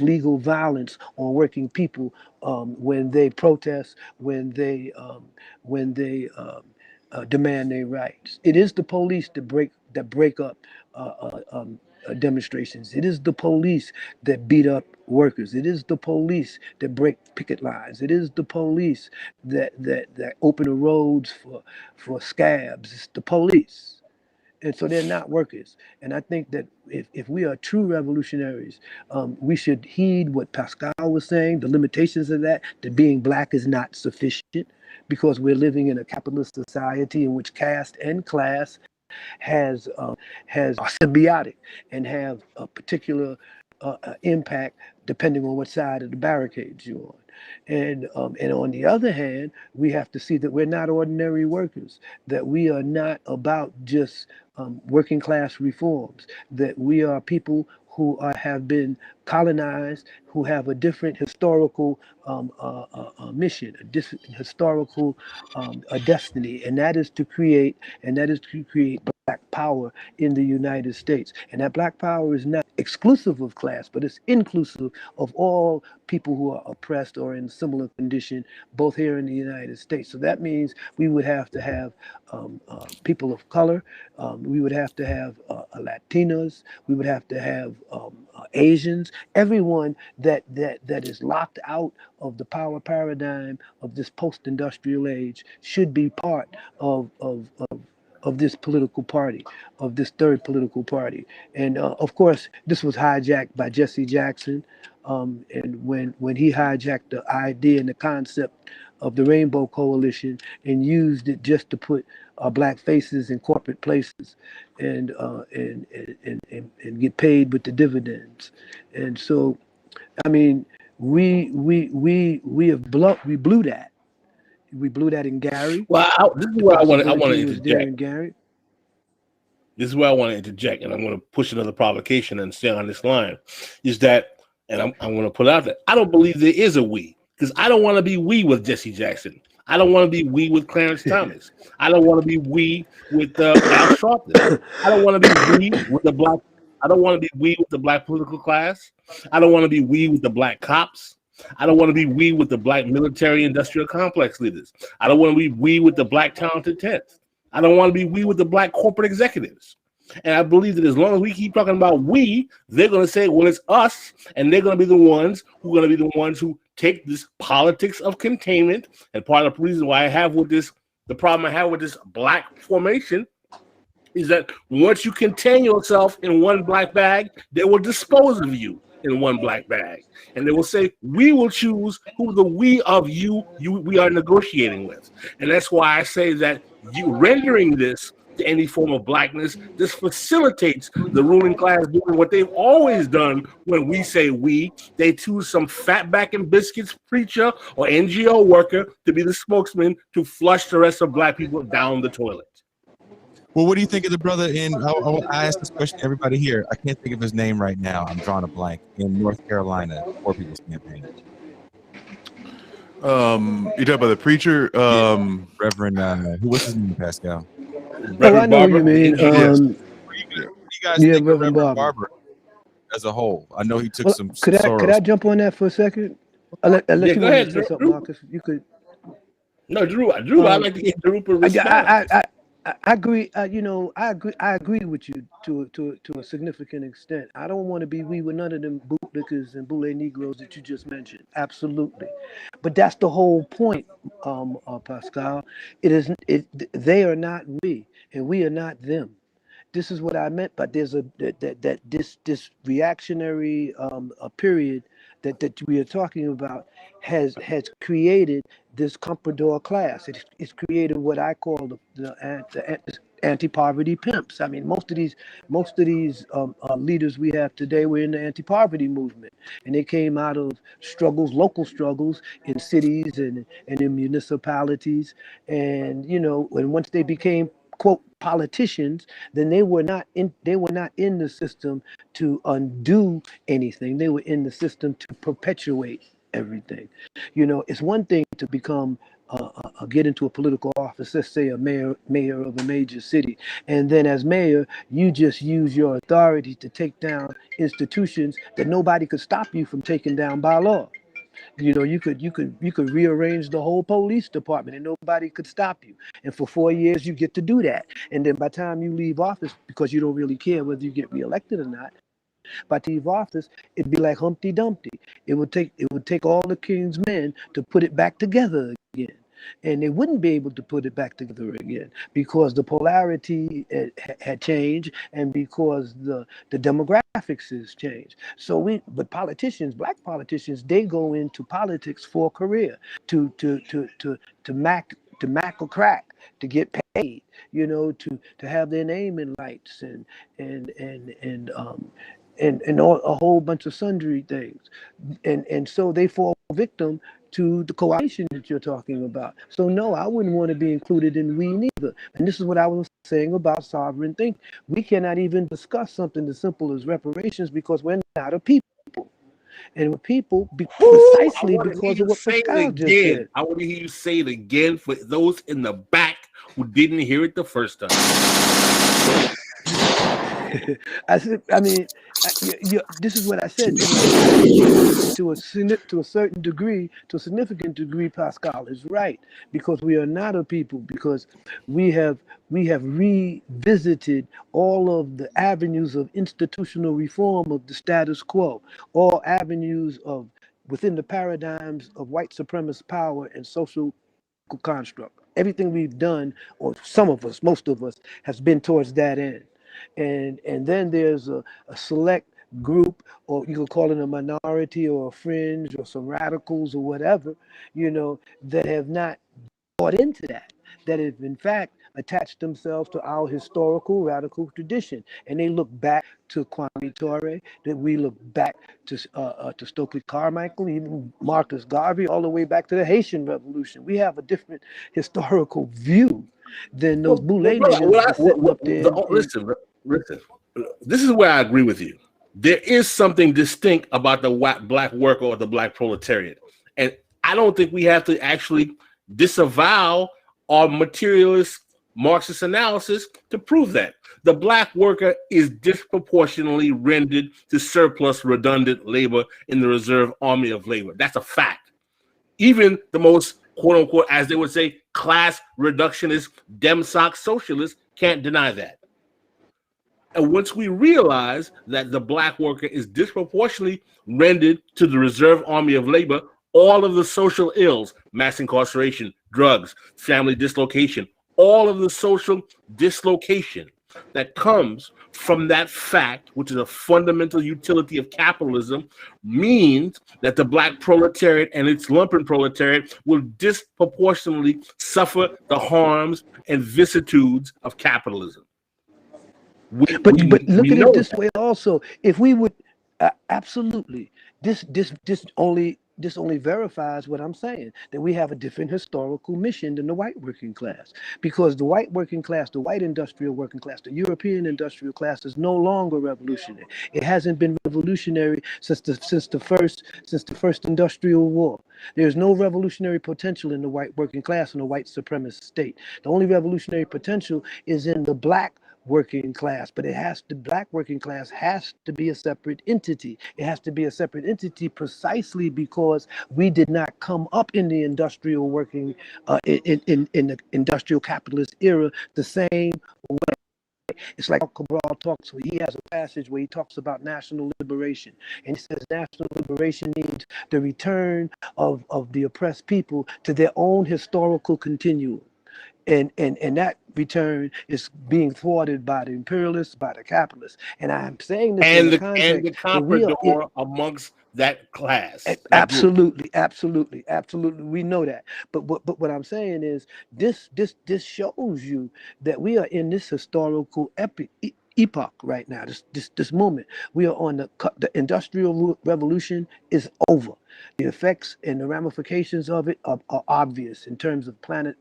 legal violence on working people when they protest, when they demand their rights. It is the police that break up demonstrations. It is the police that beat up workers. It is the police that break picket lines. It is the police that open the roads for scabs. It's the police. And so they're not workers. And I think that if we are true revolutionaries, we should heed what Pascal was saying, the limitations of that being black is not sufficient, because we're living in a capitalist society in which caste and class are symbiotic and have a particular impact depending on what side of the barricades you're on. And on the other hand, we have to see that we're not ordinary workers, that we are not about just working class reforms, that we are people have been colonized, who have a different historical mission, a different historical a destiny, and that is to create black power in the United States. And that black power is not exclusive of class, but it's inclusive of all people who are oppressed or in similar condition, both here in the United States. So that means we would have to have people of color, we would have to have Latinos, we would have to have Asians, everyone that is locked out of the power paradigm of this post-industrial age should be part of this political party, of this third political party. And of course, this was hijacked by Jesse Jackson. And when he hijacked the idea and the concept of the Rainbow Coalition and used it just to put black faces in corporate places and get paid with the dividends. And so, I mean, we blew that. We blew that in Gary. Well, this is where I want to interject. Gary. This is where I want to interject, and I'm going to push another provocation and stay on this line. Is that, and I'm going to put out that I don't believe there is a we, because I don't want to be we with Jesse Jackson. I don't want to be we with Clarence Thomas. I don't want to be we with Al Sharpton. I don't want to be we with the black. I don't want to be we with the black political class. I don't want to be we with the black cops. I don't want to be we with the black military industrial complex leaders. I don't want to be we with the black talented tenth. I don't want to be we with the black corporate executives. And I believe that as long as we keep talking about we, they're going to say, well, it's us, and they're going to be the ones who take this politics of containment. And part of the reason why the problem I have with this black formation is that once you contain yourself in one black bag, they will dispose of you in one black bag. And they will say, we will choose who the we of we are negotiating with. And that's why I say that you rendering this to any form of blackness, this facilitates the ruling class doing what they've always done. When we say we, they choose some fatback and biscuits preacher or NGO worker to be the spokesman to flush the rest of black people down the toilet. Well, what do you think of the brother I asked this question to everybody here. I can't think of his name right now. I'm drawing a blank. In North Carolina, Poor People's Campaign. You talking about the preacher? Reverend, who was his name, Pascal? I know what you mean. What do you guys think of Reverend Barber as a whole? I know he took some could I jump on that for a second? I'll let you go ahead, say something, Marcus. You could. No, Drew. I'd like to get Dhoruba response. I agree. I agree with you to a significant extent. I don't want to be we with none of them bootlickers and boule Negroes that you just mentioned. Absolutely, but that's the whole point, Pascal. They are not we, and we are not them. This is what I meant. But there's this reactionary a period that we are talking about has created this comprador class. It's created what I call the anti-poverty pimps. I mean, most of these leaders we have today were in the anti-poverty movement, and they came out of local struggles in cities and in municipalities. And and once they became quote politicians, then they were not in the system to undo anything. They were in the system to perpetuate everything. It's one thing to become get into a political office, let's say a mayor of a major city, and then as mayor you just use your authority to take down institutions that nobody could stop you from taking down by law. You could rearrange the whole police department and nobody could stop you. And for 4 years you get to do that. And then by the time you leave office, because you don't really care whether you get reelected or not, by the leave office, it'd be like Humpty Dumpty. It would take all the king's men to put it back together again. And they wouldn't be able to put it back together again because the polarity had changed and because the demographics has changed. But politicians, black politicians, they go into politics for a career, to mac or crack, to get paid, to have their name in lights and all, a whole bunch of sundry things, and so they fall victim to the coalition that you're talking about. So no, I wouldn't want to be included in we neither. And this is what I was saying about sovereign thinking. We cannot even discuss something as simple as reparations because we're not a people. And we're people Woo! I precisely want to hear because of you what say it Pascal just again. said. I want to hear you say it again for those in the back who didn't hear it the first time. I mean, this is what I said. I think to a certain degree, to a significant degree, Pascal is right because we are not a people because we have revisited all of the avenues of institutional reform of the status quo, all avenues of within the paradigms of white supremacist power and social construct. Everything we've done, or some of us, most of us, has been towards that end. And then there's a select group, or you could call it a minority or a fringe or some radicals or whatever, that have not bought into that have in fact attached themselves to our historical radical tradition. And they look back to Kwame Ture, that we look back to Stokely Carmichael, even Marcus Garvey, all the way back to the Haitian Revolution. We have a different historical view than those Boule niggas that's sitting up there. Listen. This is where I agree with you. There is something distinct about the black worker or the black proletariat. And I don't think we have to actually disavow our materialist Marxist analysis to prove that. The black worker is disproportionately rendered to surplus redundant labor in the reserve army of labor. That's a fact. Even the most, quote unquote, as they would say, class reductionist, demsoc socialists can't deny that. And once we realize that the black worker is disproportionately rendered to the reserve army of labor, all of the social ills, mass incarceration, drugs, family dislocation, all of the social dislocation that comes from that fact, which is a fundamental utility of capitalism, means that the black proletariat and its lumpen proletariat will disproportionately suffer the harms and vicissitudes of capitalism. But look at it this way also. If we would absolutely, this only verifies what I'm saying, that we have a different historical mission than the white working class, because the white working class, the white industrial working class, the European industrial class is no longer revolutionary. It hasn't been revolutionary since the first industrial war. There's no revolutionary potential in the white working class in the white supremacist state. The only revolutionary potential is in the black working class, but black working class has to be a separate entity. It has to be a separate entity precisely because we did not come up in the industrial working, in the industrial capitalist era the same way. It's like Cabral talks, he has a passage where he talks about national liberation. And he says national liberation means the return of the oppressed people to their own historical continuum. And that return is being thwarted by the imperialists, by the capitalists. And I'm saying this in the context and the comprador amongst that class. Absolutely. We know that. But what I'm saying is this shows you that we are in this historical epoch right now. This moment. We are on the industrial revolution is over. The effects and the ramifications of it are obvious in terms of planet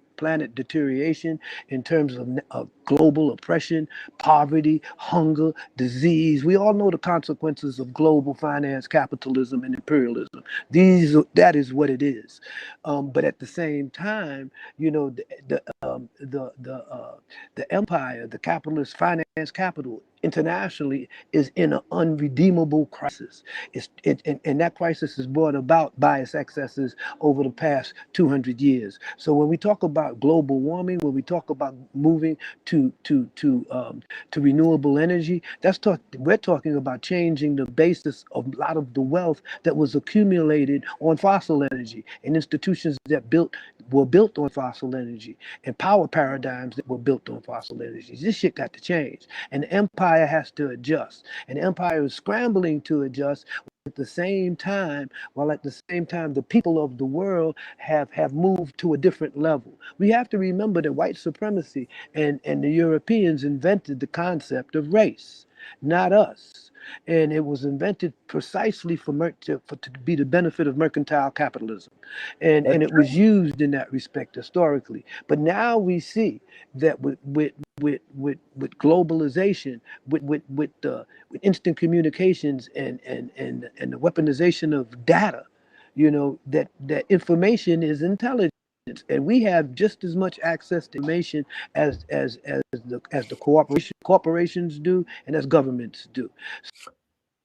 deterioration, in terms of global oppression, poverty, hunger, disease. We all know the consequences of global finance, capitalism, and imperialism. That is what it is. But at the same time, the empire, the capitalist finance capital internationally is in an unredeemable crisis. And that crisis is brought about by its excesses over the past 200 years. So when we talk about global warming, when we talk about moving to renewable energy, we're talking about changing the basis of a lot of the wealth that was accumulated on fossil energy and institutions that were built on fossil energy and power paradigms that were built on fossil energy. This shit got to change. And the empire has to adjust. And the empire is scrambling to adjust at the same time, while at the same time the people of the world have moved to a different level. We have to remember that white supremacy and the Europeans invented the concept of race. not us. And it was invented precisely to be the benefit of mercantile capitalism, and it was used in that respect historically. But now we see that with globalization, with instant communications and the weaponization of data, that information is intelligence, and we have just as much access to information as the corporations do, and as governments do.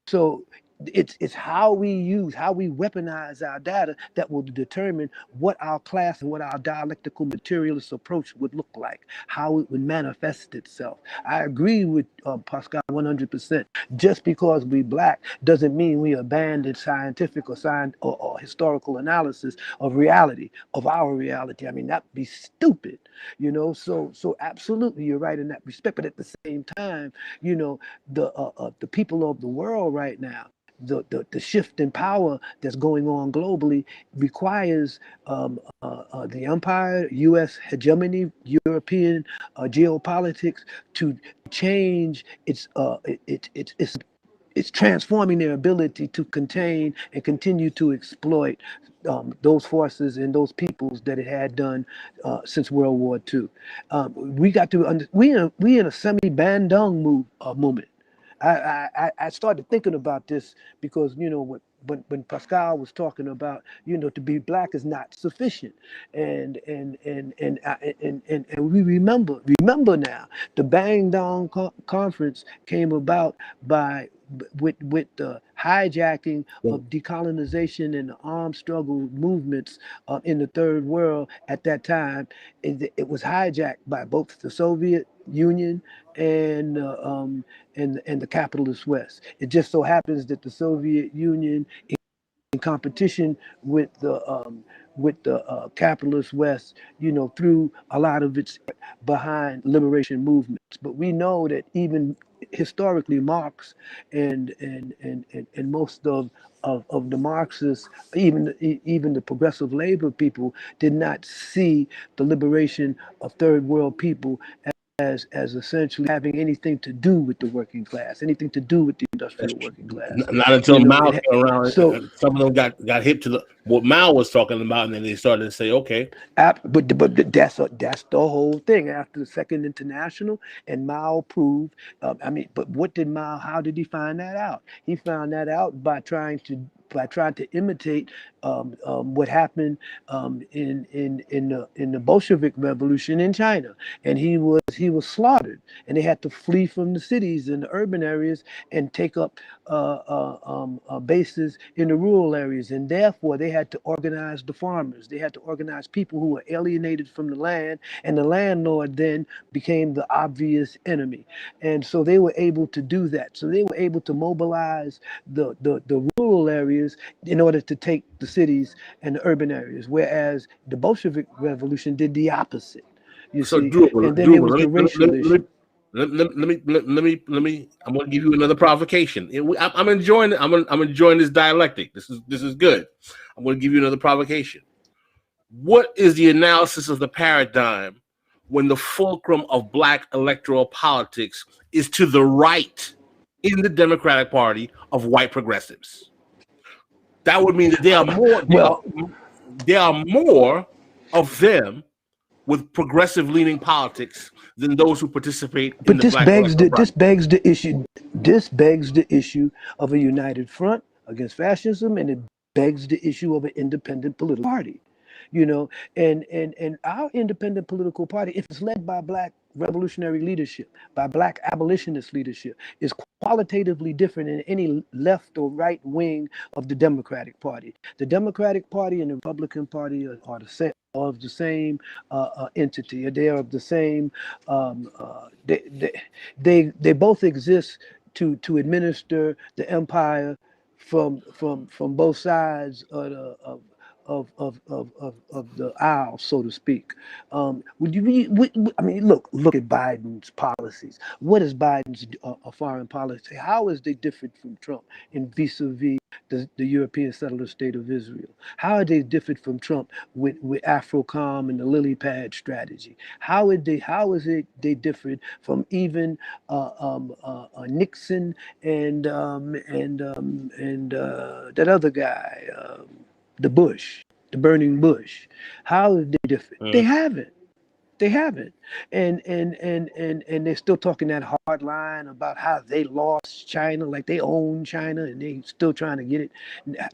So it's how we weaponize our data that will determine what our class and what our dialectical materialist approach would look like, how it would manifest itself. I agree with Pascal 100%. Just because we black doesn't mean we abandon scientific or historical analysis of reality, of our reality. I mean, that'd be stupid, So absolutely, you're right in that respect. But at the same time, the people of the world right now, the shift in power that's going on globally requires the empire, U.S. hegemony, European geopolitics to change it's transforming their ability to contain and continue to exploit those forces and those peoples that it had done since World War II. We got to we in a semi-Bandung movement. I started thinking about this because when Pascal was talking about to be black is not sufficient, and we remember now the Bang Dong conference came about with the hijacking of decolonization and the armed struggle movements in the third world at that time. It was hijacked by both the Soviet Union and the capitalist West. It just so happens that the Soviet Union, in competition with the capitalist West, threw a lot of its behind liberation movements. But we know that even historically, Marx and most of the Marxists, even the progressive labor people, did not see the liberation of third world people as essentially having anything to do with the working class, anything to do with the industrial working class. Not until Mao came around. So some of them got hip to what Mao was talking about, and then they started to say, okay. But that's the whole thing. After the Second International, and Mao proved. But what did Mao? How did he find that out? He found that out by trying to imitate what happened in the Bolshevik Revolution in China, and he was slaughtered, and they had to flee from the cities and the urban areas and take up bases in the rural areas, and therefore they had to organize the farmers. They had to organize people who were alienated from the land, and the landlord then became the obvious enemy. And so they were able to do that. So they were able to mobilize the rural areas in order to take the cities and the urban areas, whereas the Bolshevik Revolution did the opposite. You see, and then there was the racial issue. Let me. I'm going to give you another provocation. I'm enjoying. I'm enjoying this dialectic. This is good. I'm going to give you another provocation. What is the analysis of the paradigm when the fulcrum of black electoral politics is to the right in the Democratic Party of white progressives? That would mean that there are more. There are more of them with progressive leaning politics than those who participate in the black electoral process. This begs the issue of a united front against fascism, and it begs the issue of an independent political party. And our independent political party, if it's led by black revolutionary leadership, by black abolitionist leadership, is qualitatively different in any left or right wing of the Democratic Party. The Democratic Party and the Republican Party are the same entity. They are of the same. They both exist to administer the empire from both sides of the aisle, so to speak. Look at Biden's policies. What is Biden's foreign policy? How is they different from Trump in vis-a-vis the European settler state of Israel? How are they different from Trump with AFRICOM and the lily pad strategy? How is it they different from even Nixon and that other guy, the Bush, the burning Bush? How are they different? They haven't. They haven't. And they're still talking that hard line about how they lost China, like they own China and they still trying to get it.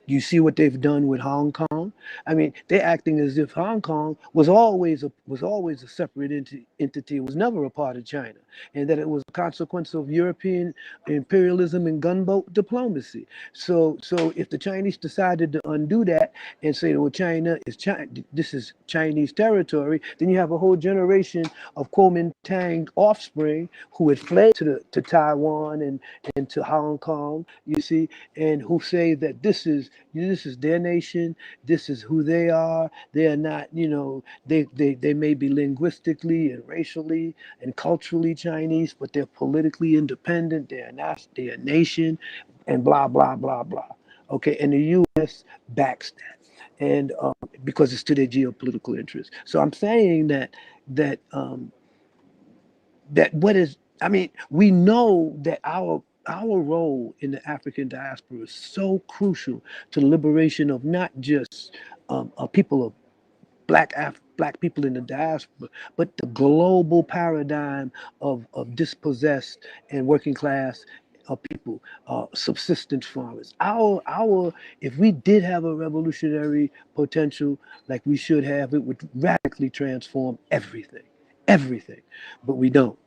You see what they've done with Hong Kong? I mean, they're acting as if Hong Kong was always a separate entity. It was never a part of China, and that it was a consequence of European imperialism and gunboat diplomacy. So if the Chinese decided to undo that and say, well, China is China, this is Chinese territory, then you have a whole generation of Kuomintang offspring who had fled to Taiwan and to Hong Kong, you see, and who say that this is their nation, this is who they are. They are not, they may be linguistically and racially and culturally Chinese, but they're politically independent. They are not, they're a nation, and blah blah blah blah. Okay, and the U.S. backs that, and because it's to their geopolitical interests. So I'm saying that what is, I mean, we know that our role in the African diaspora is so crucial to the liberation of not just people of black people in the diaspora, but the global paradigm of dispossessed and working class people, subsistence farmers. If we did have a revolutionary potential like we should have, it would radically transform everything, but we don't.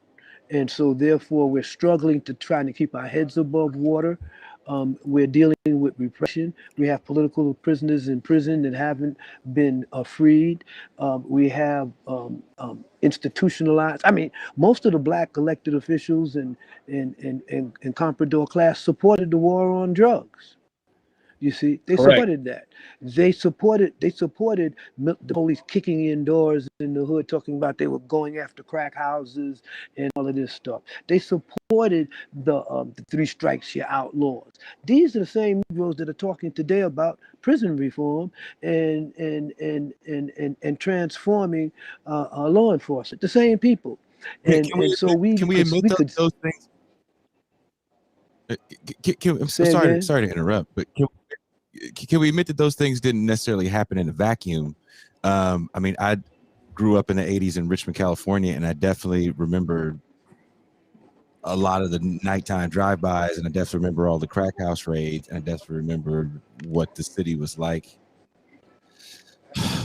And so therefore we're struggling to try to keep our heads above water. We're dealing with repression. We have political prisoners in prison that haven't been freed. We have institutionalized. I mean, most of the black elected officials and comprador class supported the war on drugs. You see, they Correct. supported that. They supported the police kicking in doors in the hood, talking about they were going after crack houses and all of this stuff. They supported the three strikes, you outlaws. These are the same Negroes that are talking today about prison reform and transforming law enforcement. The same people. Can we admit those things? I'm say sorry again? to interrupt, but can we admit that those things didn't necessarily happen in a vacuum? I mean, I grew up in the 80s in Richmond, California, and I definitely remember a lot of the nighttime drive-bys, and I definitely remember all the crack house raids, and I definitely remember what the city was like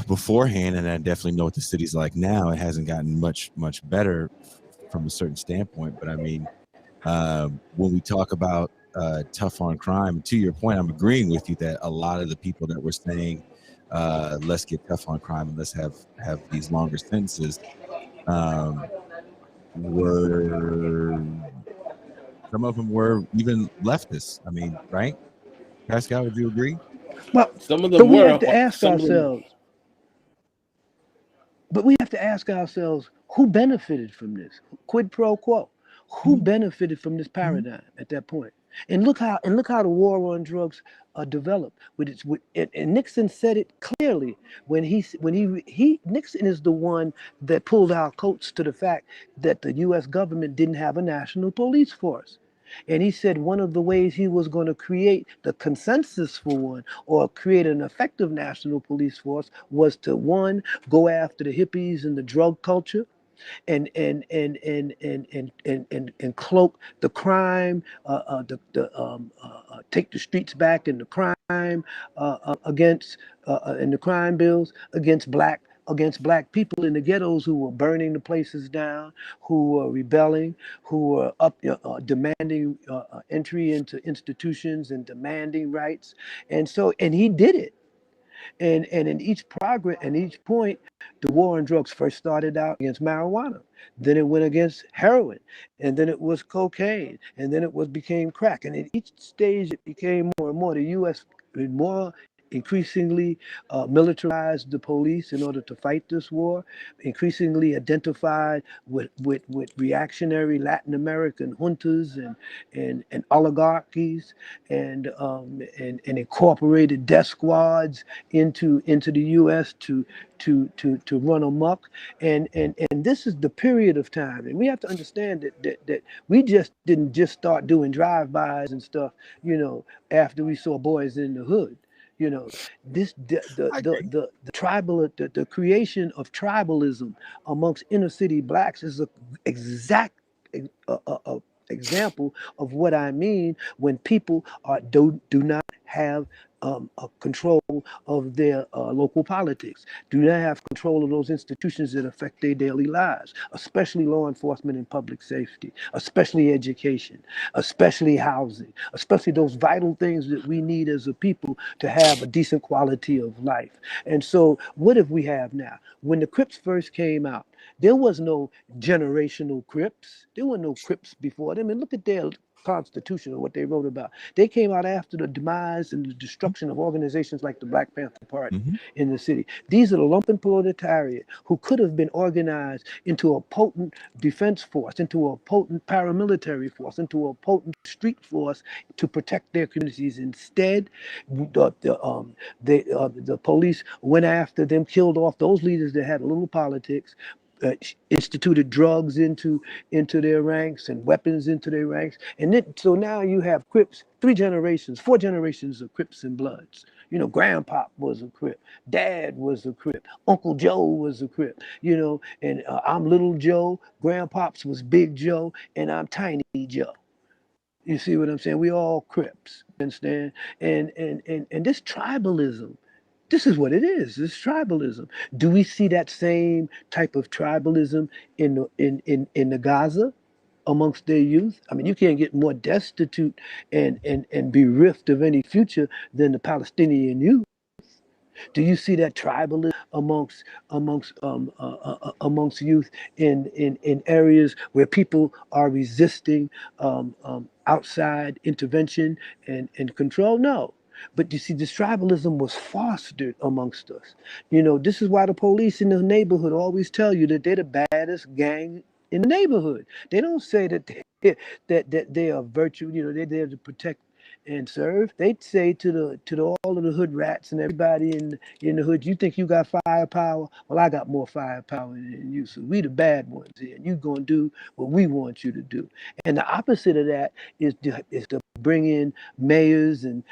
beforehand, and I definitely know what the city's like now. It hasn't gotten much better from a certain standpoint, but I mean, when we talk about tough on crime, to your point, I'm agreeing with you that a lot of the people that were saying let's get tough on crime and let's have these longer sentences were, some of them were even leftists. I mean, right, Pascal, would you agree? Well, Some of them but we were. have to ask Some of them, ourselves. But we have to ask ourselves, who benefited from this? Quid pro quo. Who benefited from this paradigm at that point? And look how the war on drugs developed. And Nixon said it clearly when Nixon is the one that pulled our coats to the fact that the U.S. government didn't have a national police force. And he said one of the ways he was going to create the consensus for one, or create an effective national police force, was to, one, go after the hippies and the drug culture, and cloak the crime, take the streets back and the crime against and the crime bills against black people in the ghettos who were burning the places down, who were rebelling, who were demanding entry into institutions and demanding rights. And he did it. And in each progress and each point, the war on drugs first started out against marijuana. Then it went against heroin, and then it was cocaine, and then it became crack. And in each stage, it became more and more. The U.S. more increasingly militarized the police in order to fight this war, increasingly identified with reactionary Latin American juntas and oligarchies and incorporated death squads into the U.S. to run amok. And this is the period of time. And we have to understand that we just didn't just start doing drive-bys and stuff, after we saw Boys in the Hood. This I agree. the tribal the creation of tribalism amongst inner city blacks is a exact example of what I mean when people do not have a control of their local politics, do not have control of those institutions that affect their daily lives, especially law enforcement and public safety, especially education, especially housing, especially those vital things that we need as a people to have a decent quality of life. And so, what have we have now? When the Crips first came out, there was no generational Crips. There were no Crips before them. And look at their Constitution or what they wrote about. They came out after the demise and the destruction of organizations like the Black Panther Party Mhm. in the city. These are the lumpen proletariat who could have been organized into a potent defense force, into a potent paramilitary force, into a potent street force to protect their communities. Instead, the police went after them, killed off those leaders that had a little politics, instituted drugs into their ranks and weapons into their ranks, and then so now you have Crips, 3 generations, 4 generations of Crips and Bloods. Grandpop was a Crip, Dad was a Crip, Uncle Joe was a Crip. And I'm Little Joe, Grandpops was Big Joe, and I'm Tiny Joe. You see what I'm saying? We all Crips, understand? And this tribalism, this is what it is. This tribalism. Do we see that same type of tribalism in the Gaza amongst their youth? I mean, you can't get more destitute and bereft of any future than the Palestinian youth. Do you see that tribalism amongst youth in areas where people are resisting outside intervention and control? No. But you see, this tribalism was fostered amongst us. This is why the police in the neighborhood always tell you that they're the baddest gang in the neighborhood. They don't say that that they are virtue. They're there to protect and serve. They'd say to all of the hood rats and everybody in the hood, you think you got firepower? Well, I got more firepower than you. So we the bad ones here, and you gonna do what we want you to do. And the opposite of that is to bring in mayors and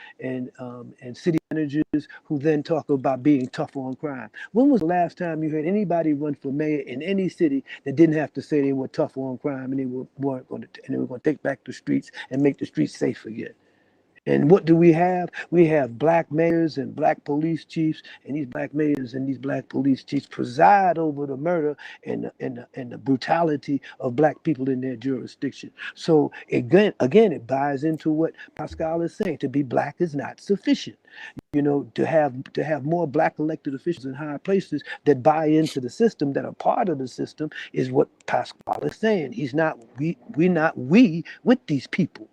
city managers who then talk about being tough on crime. When was the last time you heard anybody run for mayor in any city that didn't have to say they were tough on crime and weren't going to and they were going to take back the streets and make the streets safe again? And what do we have? We have black mayors and black police chiefs, and these black mayors and these black police chiefs preside over the murder and the brutality of black people in their jurisdiction. So again, it buys into what Pascal is saying. To be black is not sufficient. To have more black elected officials in high places that buy into the system, that are part of the system, is what Pascal is saying. We're not we with these people.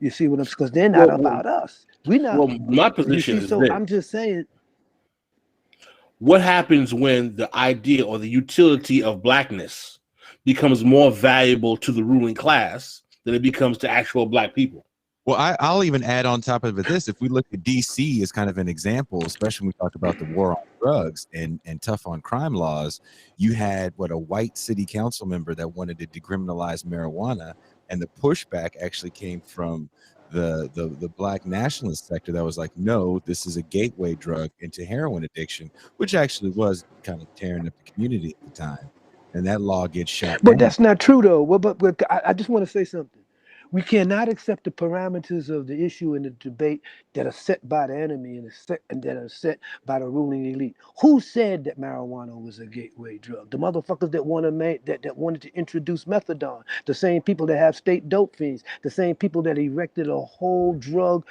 You see what I'm saying? Because they're not Well, about us. We're not. well, my You position see, is so this. I'm just saying. What happens when the idea or the utility of blackness becomes more valuable to the ruling class than it becomes to actual black people? Well, I'll even add on top of it this: if we look at DC as kind of an example, especially when we talk about the war on drugs and tough on crime laws, you had a white city council member that wanted to decriminalize marijuana, and the pushback actually came from the black nationalist sector that was like, no, this is a gateway drug into heroin addiction, which actually was kind of tearing up the community at the time, and that law gets shot But down. that's not true, though. Well, but I just want to say something. We cannot accept the parameters of the issue and the debate that are set by the enemy and that are set by the ruling elite. Who said that marijuana was a gateway drug? The motherfuckers that wanted to introduce methadone, the same people that have state dope fiends, the same people that erected a whole drug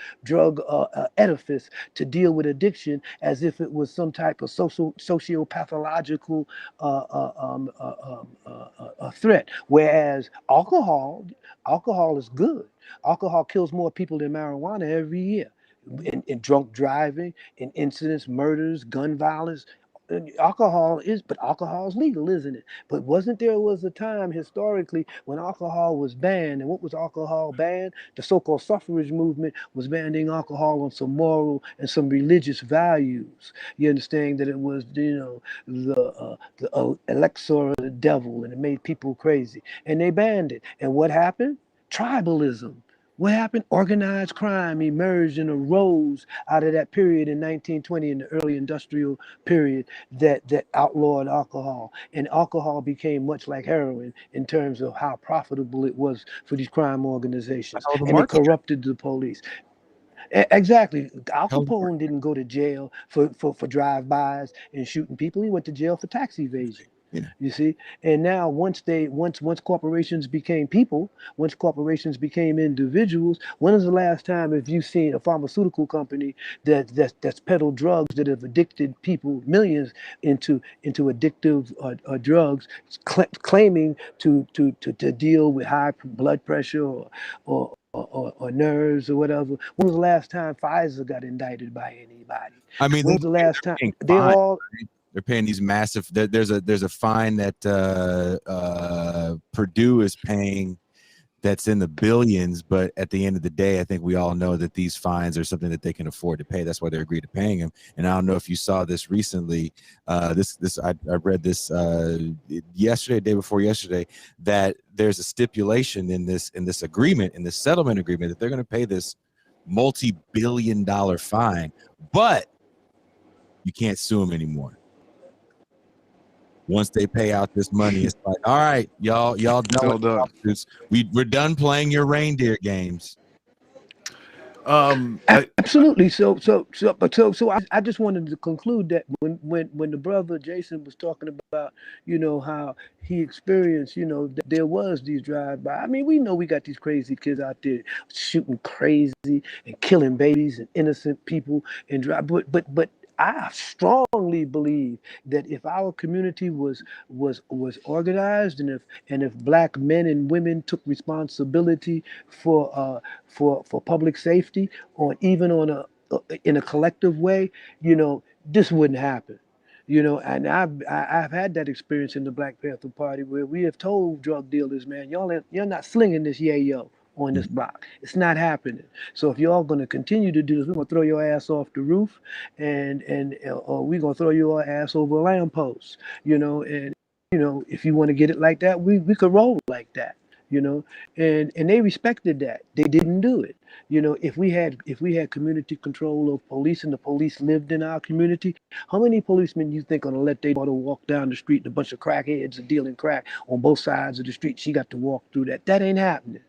edifice to deal with addiction as if it was some type of socio-pathological a threat. Whereas alcohol is good. Alcohol kills more people than marijuana every year. in drunk driving, in incidents, murders, gun violence. And alcohol is legal, isn't it? But wasn't there was a time historically when alcohol was banned, and what was alcohol banned? The so-called suffrage movement was banning alcohol on some moral and some religious values. You understand that it was, the elixir of the devil, and it made people crazy, and they banned it. And what happened? Tribalism. What happened? Organized crime emerged and arose out of that period in 1920, in the early industrial period, that outlawed alcohol. And alcohol became much like heroin in terms of how profitable it was for these crime organizations. How the And it market corrupted the police. Exactly. Al held Capone didn't go to jail for drive-bys and shooting people. He went to jail for tax evasion. Yeah. You see, and now once corporations became people, once corporations became individuals, when is the last time have you seen a pharmaceutical company that's peddled drugs that have addicted people, millions, into addictive drugs, claiming to deal with high blood pressure or nerves or whatever? When was the last time Pfizer got indicted by anybody? I mean, When was the last time paying they fines, all? right? They're paying these massive. There's a fine that Purdue is paying that's in the billions, but at the end of the day, I think we all know that these fines are something that they can afford to pay. That's why they agreed to paying him. And I don't know if you saw this recently. I read this yesterday, day before yesterday, that there's a stipulation in this agreement, in this settlement agreement, that they're going to pay this multi-billion-dollar fine, but you can't sue them anymore. Once they pay out this money, it's like, all right, y'all It's all done. We're done playing your reindeer games. Absolutely. I just wanted to conclude that when the brother Jason was talking about, how he experienced, that there was these drive-by. I mean, we know we got these crazy kids out there shooting crazy and killing babies and innocent people and drive. But I strongly believe that if our community was organized, and if black men and women took responsibility for public safety, or even in a collective way, this wouldn't happen. And I've had that experience in the Black Panther Party, where we have told drug dealers, man, you're not slinging this yayo on this block. It's not happening. So if y'all going to continue to do this, we're going to throw your ass off the roof, or we're going to throw your ass over a lamppost. And if you want to get it like that, we could roll like that. And they respected that. They didn't do it. If we had community control of police, and the police lived in our community, how many policemen you think gonna let their daughter walk down the street, and a bunch of crackheads are dealing crack on both sides of the street? She got to walk through that. That ain't happening.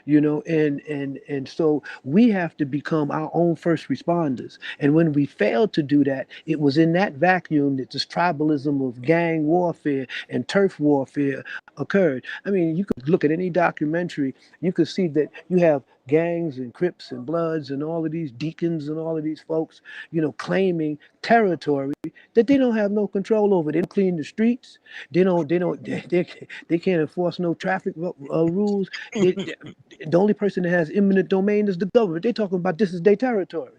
And so we have to become our own first responders. And when we failed to do that, it was in that vacuum that this tribalism of gang warfare and turf warfare occurred. I mean, you could look at any documentary, you could see that you have gangs and Crips and Bloods and all of these deacons and all of these folks, claiming territory that they don't have no control over. They don't clean the streets. They can't enforce no traffic rules. The only person that has eminent domain is the government. They talking about this is their territory.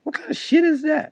What kind of shit is that?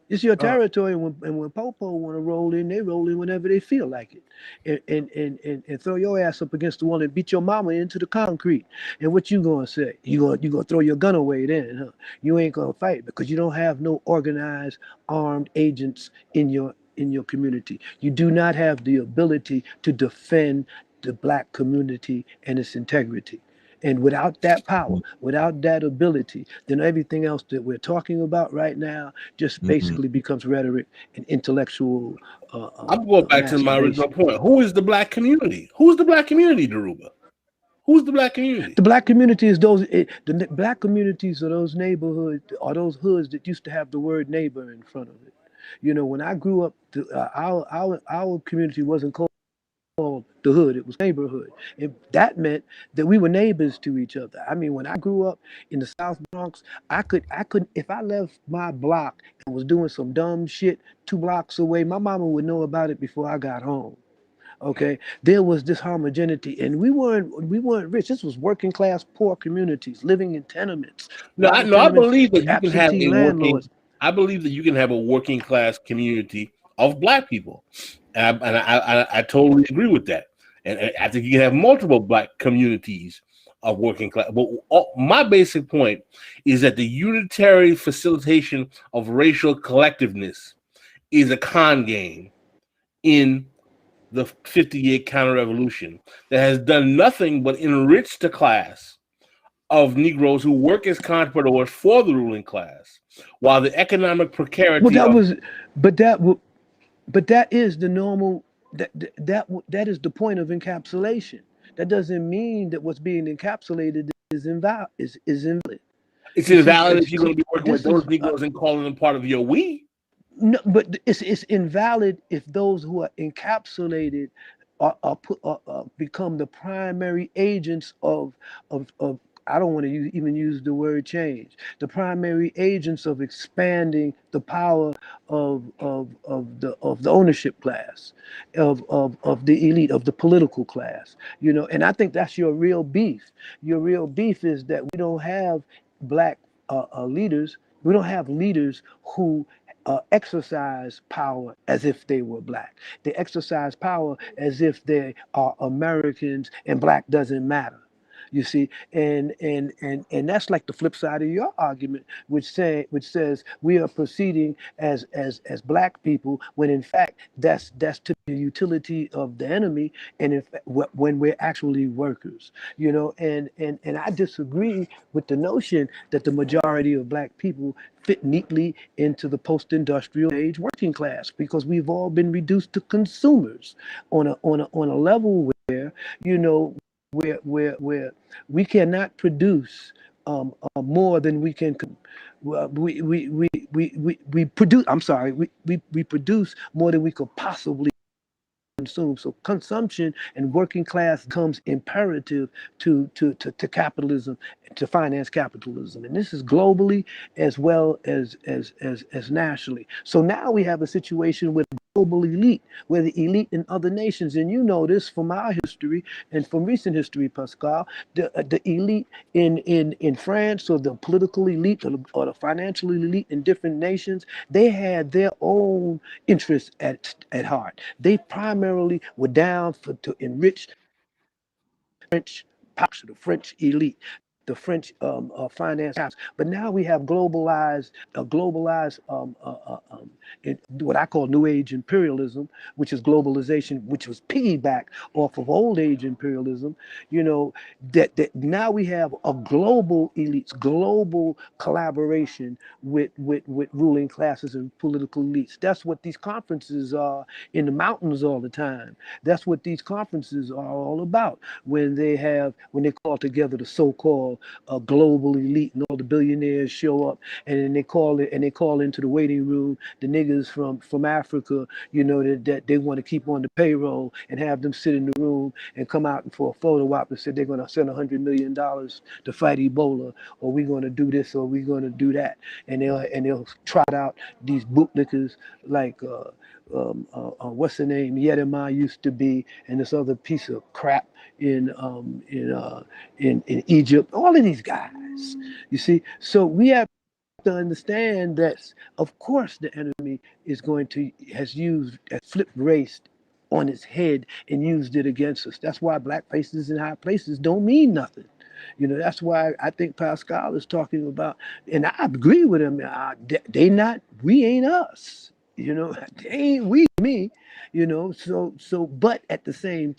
It's your territory, and when Popo want to roll in, they roll in whenever they feel like it, and throw your ass up against the wall and beat your mama into the concrete. And what you gonna say? You gonna throw your gun away then, huh? You ain't gonna fight because you don't have no organized armed agents in your community. You do not have the ability to defend the black community and its integrity. And without that power, without that ability, then everything else that we're talking about right now just basically becomes rhetoric and intellectual I'm going back to my original point. Who is the black community? Who's the black community, Dhoruba? Who's the black community? The black community is the black communities are those neighborhoods, or those hoods that used to have the word neighbor in front of it. When I grew up, our community wasn't called the hood, it was neighborhood. And that meant that we were neighbors to each other. I mean, when I grew up in the South Bronx, I could if I left my block and was doing some dumb shit 2 blocks away, my mama would know about it before I got home. Okay, there was this homogeneity, and we weren't rich. This was working class, poor communities living in tenements. A No, lot of I tenements believe with that you can have absentee a working. landlords. I believe that you can have a working class community of Black people, I totally agree with that. And I think you can have multiple Black communities of working class. But my basic point is that the unitary facilitation of racial collectiveness is a con game in the 50-year counter-revolution that has done nothing but enrich the class of Negroes who work as contractors for the ruling class, while the economic Well, precarity that of was, but that is the normal. That is the point of encapsulation. That doesn't mean that what's being encapsulated is invalid. it's You see, invalid if you're going to be working with this those is Negroes and calling them part of your we. no, but it's invalid if those who are encapsulated become the primary agents of I don't want to even use the word change. The primary agents of expanding the power of the ownership class, of the elite, of the political class. You know, and I think that's your real beef. Your real beef is that we don't have black leaders. We don't have leaders who exercise power as if they were black. They exercise power as if they are Americans and black doesn't matter. You see, and that's like the flip side of your argument, which says we are proceeding as black people when in fact that's to the utility of the enemy, and in fact, when we're actually workers, you know, and I disagree with the notion that the majority of black people fit neatly into the post-industrial age working class, because we've all been reduced to consumers on a level where, you know, where we cannot produce more than we can. We produce. I'm sorry. We produce more than we could possibly consume. So consumption and working class becomes imperative to capitalism, to finance capitalism, and this is globally as well as nationally. So now we have a situation with global elite, where the elite in other nations, and you know this from our history and from recent history, Pascal, the elite in France, or the political elite, or the financial elite in different nations, they had their own interests at heart. They primarily were down to enrich French power, the French elite, the French finance house. But now we have globalized what I call New Age imperialism, which is globalization, which was piggybacked off of old age imperialism. You know, that now we have a global elites, global collaboration with ruling classes and political elites. That's what these conferences are in the mountains all the time. That's what these conferences are all about. When they call together the so-called global elite, and all the billionaires show up, and then they call into the waiting room the niggas from Africa, you know, that they want to keep on the payroll, and have them sit in the room and come out for a photo op and say they're going to send $100 million to fight Ebola, or we're going to do this, or we're going to do that, and they'll trot out these bootlickers like what's the name, Yedema used to be, and this other piece of crap in Egypt. All of these guys, you see. So we have to understand that, of course, the enemy has flipped race on its head and used it against us. That's why black faces in high places don't mean nothing. You know, that's why I think Pascal is talking about, and I agree with him. We ain't us. You know, they ain't we me. You know, but at the same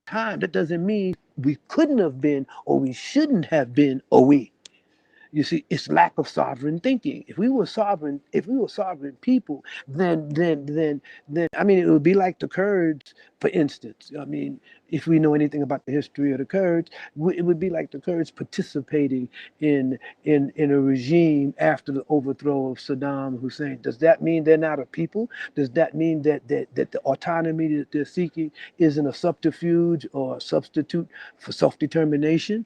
time, that doesn't mean we couldn't have been, or we shouldn't have been, or we. You see, it's lack of sovereign thinking. If we were sovereign people, then I mean, it would be like the Kurds, for instance. I mean, if we know anything about the history of the Kurds, it would be like the Kurds participating in a regime after the overthrow of Saddam Hussein. Does that mean they're not a people? Does that mean that the autonomy that they're seeking isn't a subterfuge or a substitute for self-determination?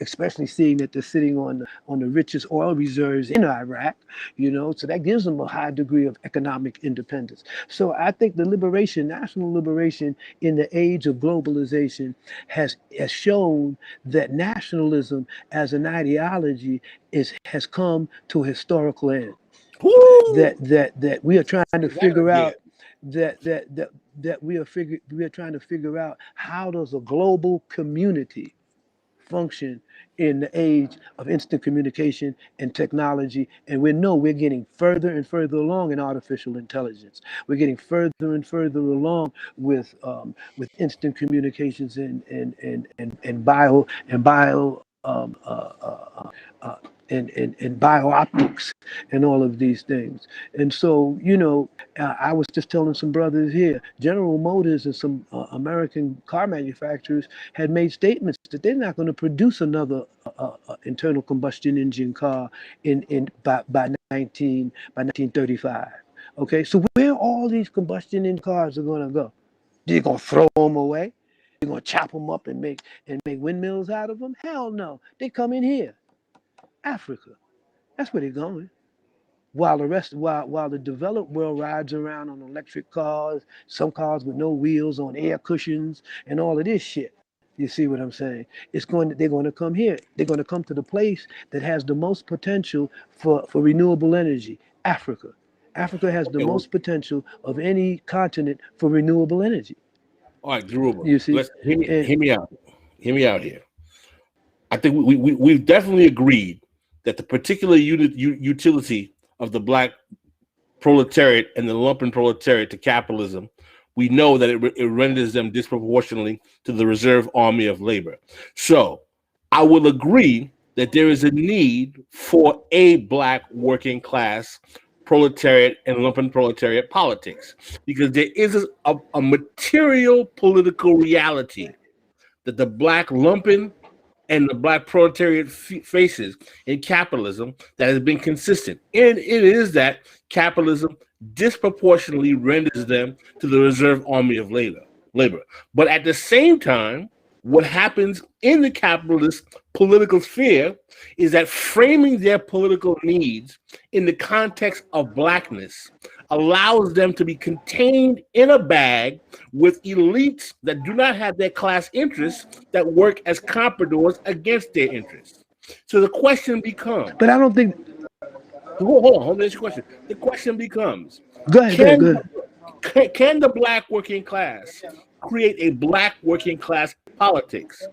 especially seeing that they're sitting on the richest oil reserves in Iraq, so that gives them a high degree of economic independence. So I think the liberation, national liberation in the age of globalization has shown that nationalism as an ideology has come to a historical end. Woo! That we are trying to That figure again. out that we are trying to figure out how does a global community function in the age of instant communication and technology. And we're getting further and further along in artificial intelligence. We're getting further and further along with instant communications and bio and bio-optics and all of these things. And so, I was just telling some brothers here, General Motors and some American car manufacturers had made statements that they're not going to produce another internal combustion engine car by 1935. Okay, so where all these combustion engine cars are going to go? You're going to throw them away? You're going to chop them up and make windmills out of them? Hell no. They come in here, Africa. That's where they're going. While the developed world rides around on electric cars, some cars with no wheels on air cushions and all of this shit. You see what I'm saying? They're going to come here. They're going to come to the place that has the most potential for renewable energy, Africa. Africa has the Okay, well, most potential of any continent for renewable energy. all right, Dhoruba, You see? let's hear And me out. Hear me out here. I think we've definitely agreed that the particular utility of the black proletariat and the lumpen proletariat to capitalism, we know that it renders them disproportionately to the reserve army of labor. So I will agree that there is a need for a black working class proletariat and lumpen proletariat politics, because there is a material political reality that the black lumpen and the black proletariat faces in capitalism that has been consistent. And it is that capitalism disproportionately renders them to the reserve army of labor. But at the same time, what happens in the capitalist political sphere is that framing their political needs in the context of blackness allows them to be contained in a bag with elites that do not have their class interests, that work as compradors against their interests. So the question becomes, but I don't think. hold on, this question. The question becomes, Go ahead. can the black working class create a black working class politics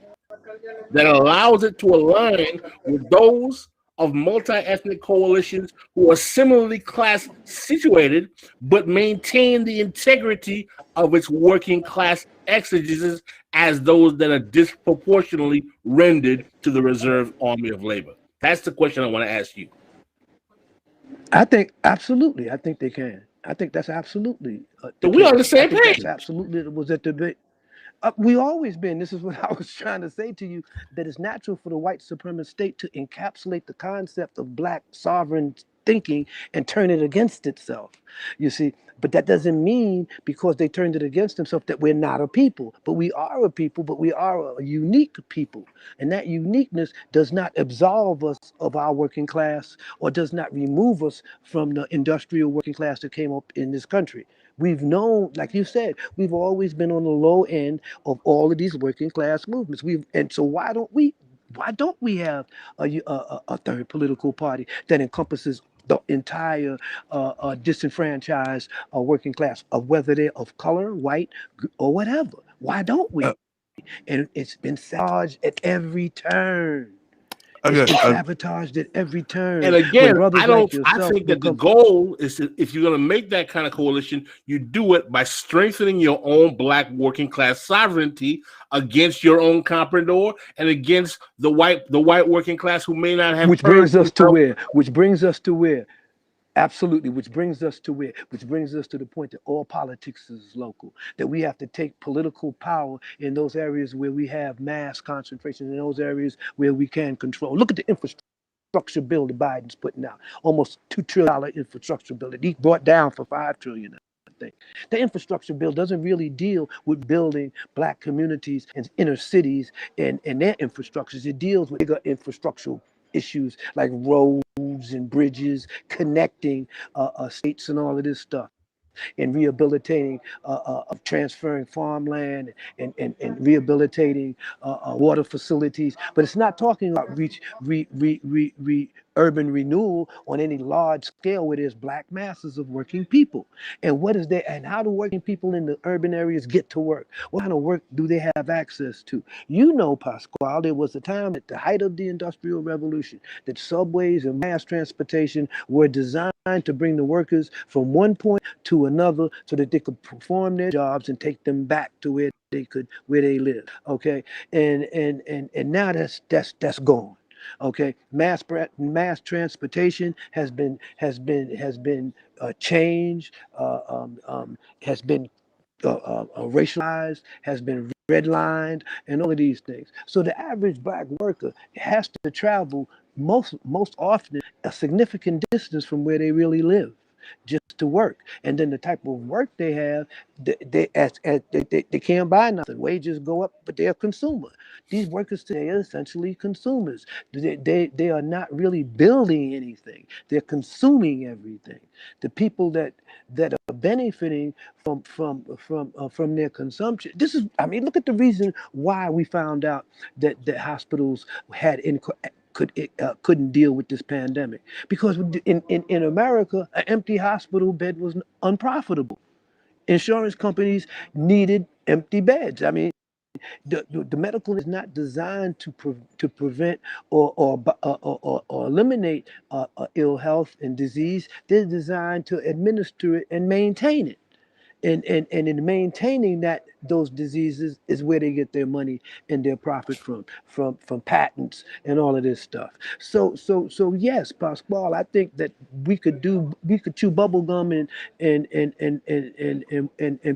that allows it to align with those of multi-ethnic coalitions who are similarly class situated, but maintain the integrity of its working class exegesis as those that are disproportionately rendered to the reserve army of labor? That's the question I want to ask you. I think absolutely. I think they can. I think that's absolutely So the we on the case. same I think page. that's absolutely was at the. We always been. This is what I was trying to say to you. That it's natural for the white supremacist state to encapsulate the concept of black sovereign thinking and turn it against itself. You see, but that doesn't mean because they turned it against themselves that we're not a people. But we are a people. But we are a unique people, and that uniqueness does not absolve us of our working class or does not remove us from the industrial working class that came up in this country. We've known, like you said, we've always been on the low end of all of these working class movements. And so why don't we have a third political party that encompasses the entire disenfranchised working class, of whether they're of color, white, or whatever? Why don't we? And it's been sabotaged at every turn. It's been sabotaged at every turn. And again, I think that the goal is to, if you're going to make that kind of coalition, you do it by strengthening your own black working class sovereignty against your own comprador and against the white working class who may not have. Which brings us to where? Absolutely, which brings us to the point that all politics is local, that we have to take political power in those areas where we have mass concentration, in those areas where we can control. Look at the infrastructure bill that Biden's putting out, almost $2 trillion infrastructure bill that he brought down for $5 trillion. think. The infrastructure bill doesn't really deal with building black communities and inner cities and their infrastructures. It deals with bigger infrastructural issues like roads and bridges connecting states and all of this stuff, and rehabilitating, of transferring farmland and rehabilitating water facilities. But it's not talking about urban renewal on any large scale where there's black masses of working people. And what is there? And how do working people in the urban areas get to work? What kind of work do they have access to? You know, Pasquale, there was a time at the height of the Industrial Revolution that subways and mass transportation were designed to bring the workers from one point to another so that they could perform their jobs and take them back to where they live. Okay, and now that's gone. Okay, mass transportation has been changed, has been racialized, has been redlined, and all of these things. So the average black worker has to travel most often a significant distance from where they really live just to work. And then the type of work they have, they can't buy nothing. Wages go up, but they're a consumer. These workers today are essentially consumers. They are not really building anything. They're consuming everything. The people that are benefiting from their consumption. This is, I mean, look at the reason why we found out that the hospitals couldn't deal with this pandemic, because in America, an empty hospital bed was unprofitable. Insurance companies needed empty beds. I mean, the medical is not designed to prevent or eliminate ill health and disease. They're designed to administer it and maintain it. And in maintaining those diseases is where they get their money and their profit from patents and all of this stuff. So yes, Pasquale, I think that we could chew bubble gum and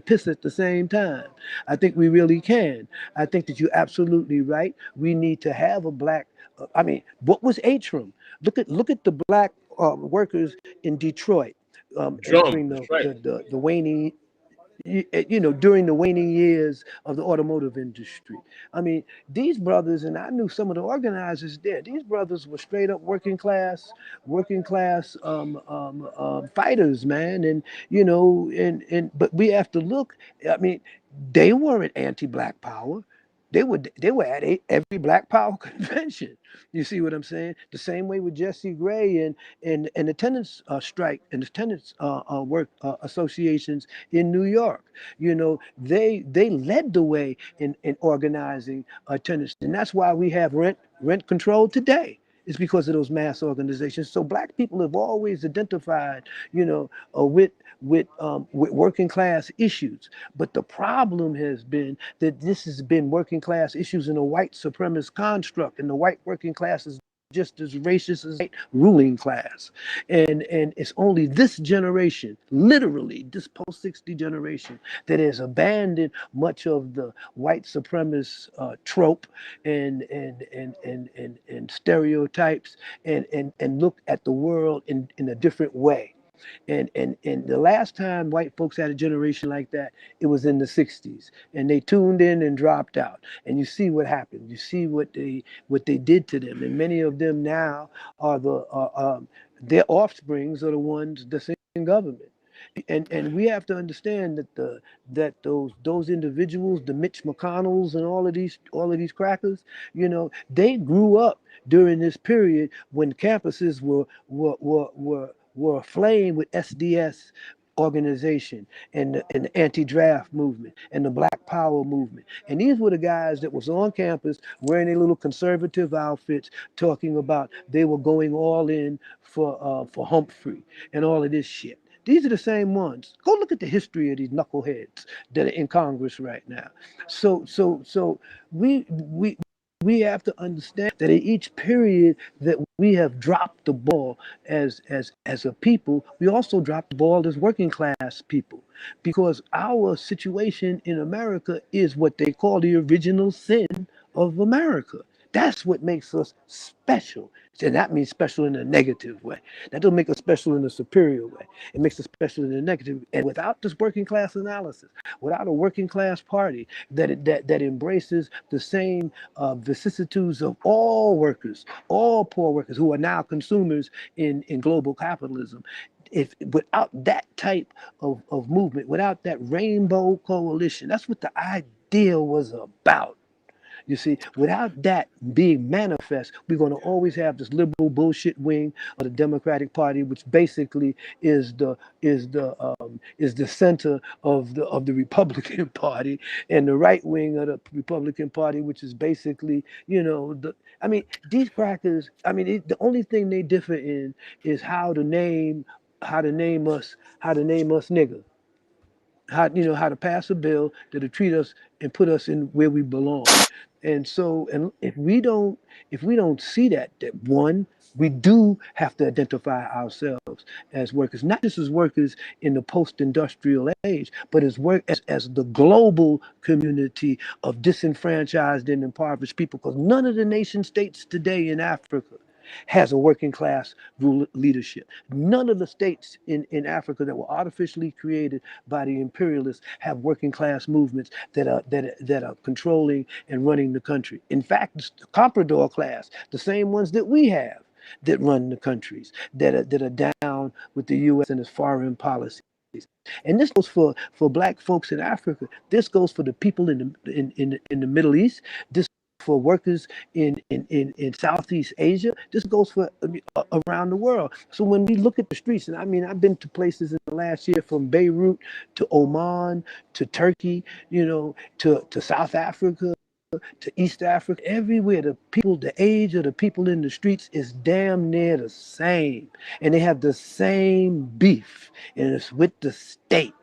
piss at the same time. I think we really can. I think that you're absolutely right. We need to have a black. I mean, what was Atrium? Look at the black workers in Detroit during the waning, during the waning years of the automotive industry. I mean, these brothers, and I knew some of the organizers there, these brothers were straight up working class fighters, man. And, but we have to look, I mean, they weren't anti-black power. They were at every Black Power convention. You see what I'm saying? The same way with Jesse Gray and the tenants strike and the tenants work associations in New York. They led the way in organizing tenants, and that's why we have rent control today. It's because of those mass organizations. So black people have always identified, with working class issues. But the problem has been that this has been working class issues in a white supremacist construct, and the white working class is just as racist as the white ruling class. And it's only this generation, literally this post-60 generation, that has abandoned much of the white supremacist trope and stereotypes and look at the world in a different way. And the last time white folks had a generation like that, it was in the 60s. And they tuned in and dropped out. And you see what happened. You see what they did to them. And many of them now are their offsprings are the ones that's in government. And we have to understand that those individuals, the Mitch McConnells and all of these crackers, they grew up during this period when campuses were aflame with SDS organization and the anti-draft movement and the Black Power movement. And these were the guys that was on campus wearing their little conservative outfits, talking about they were going all in for Humphrey and all of this shit. These are the same ones. Go look at the history of these knuckleheads that are in Congress right now. So we have to understand that in each period that we have dropped the ball as a people, we also dropped the ball as working class people, because our situation in America is what they call the original sin of America. That's what makes us special. And that means special in a negative way. That doesn't make us special in a superior way. It makes us special in a negative. And without this working class analysis, without a working class party that embraces the same vicissitudes of all workers, all poor workers who are now consumers in global capitalism, if without that type of movement, without that rainbow coalition, that's what the idea was about. You see, without that being manifest, we're going to always have this liberal bullshit wing of the Democratic Party, which basically is the center of the Republican Party, and the right wing of the Republican Party, which is basically, I mean, these crackers. I mean, the only thing they differ in is how to name us nigger, how to pass a bill that'll treat us and put us in where we belong. And so, and if we don't see that one, we do have to identify ourselves as workers, not just as workers in the post-industrial age, but as the global community of disenfranchised and impoverished people, because none of the nation states today in Africa has a working class leadership. None of the states in Africa that were artificially created by the imperialists have working class movements that are controlling and running the country. In fact, the comprador class, the same ones that we have that run the countries, that are down with the U.S. and its foreign policy. And this goes for black folks in Africa. This goes for the people in the Middle East. This for workers in Southeast Asia. This goes for around the world. So when we look at the streets, and I mean, I've been to places in the last year from Beirut to Oman to Turkey, to South Africa, to East Africa, everywhere, the age of the people in the streets is damn near the same. And they have the same beef, and it's with the state.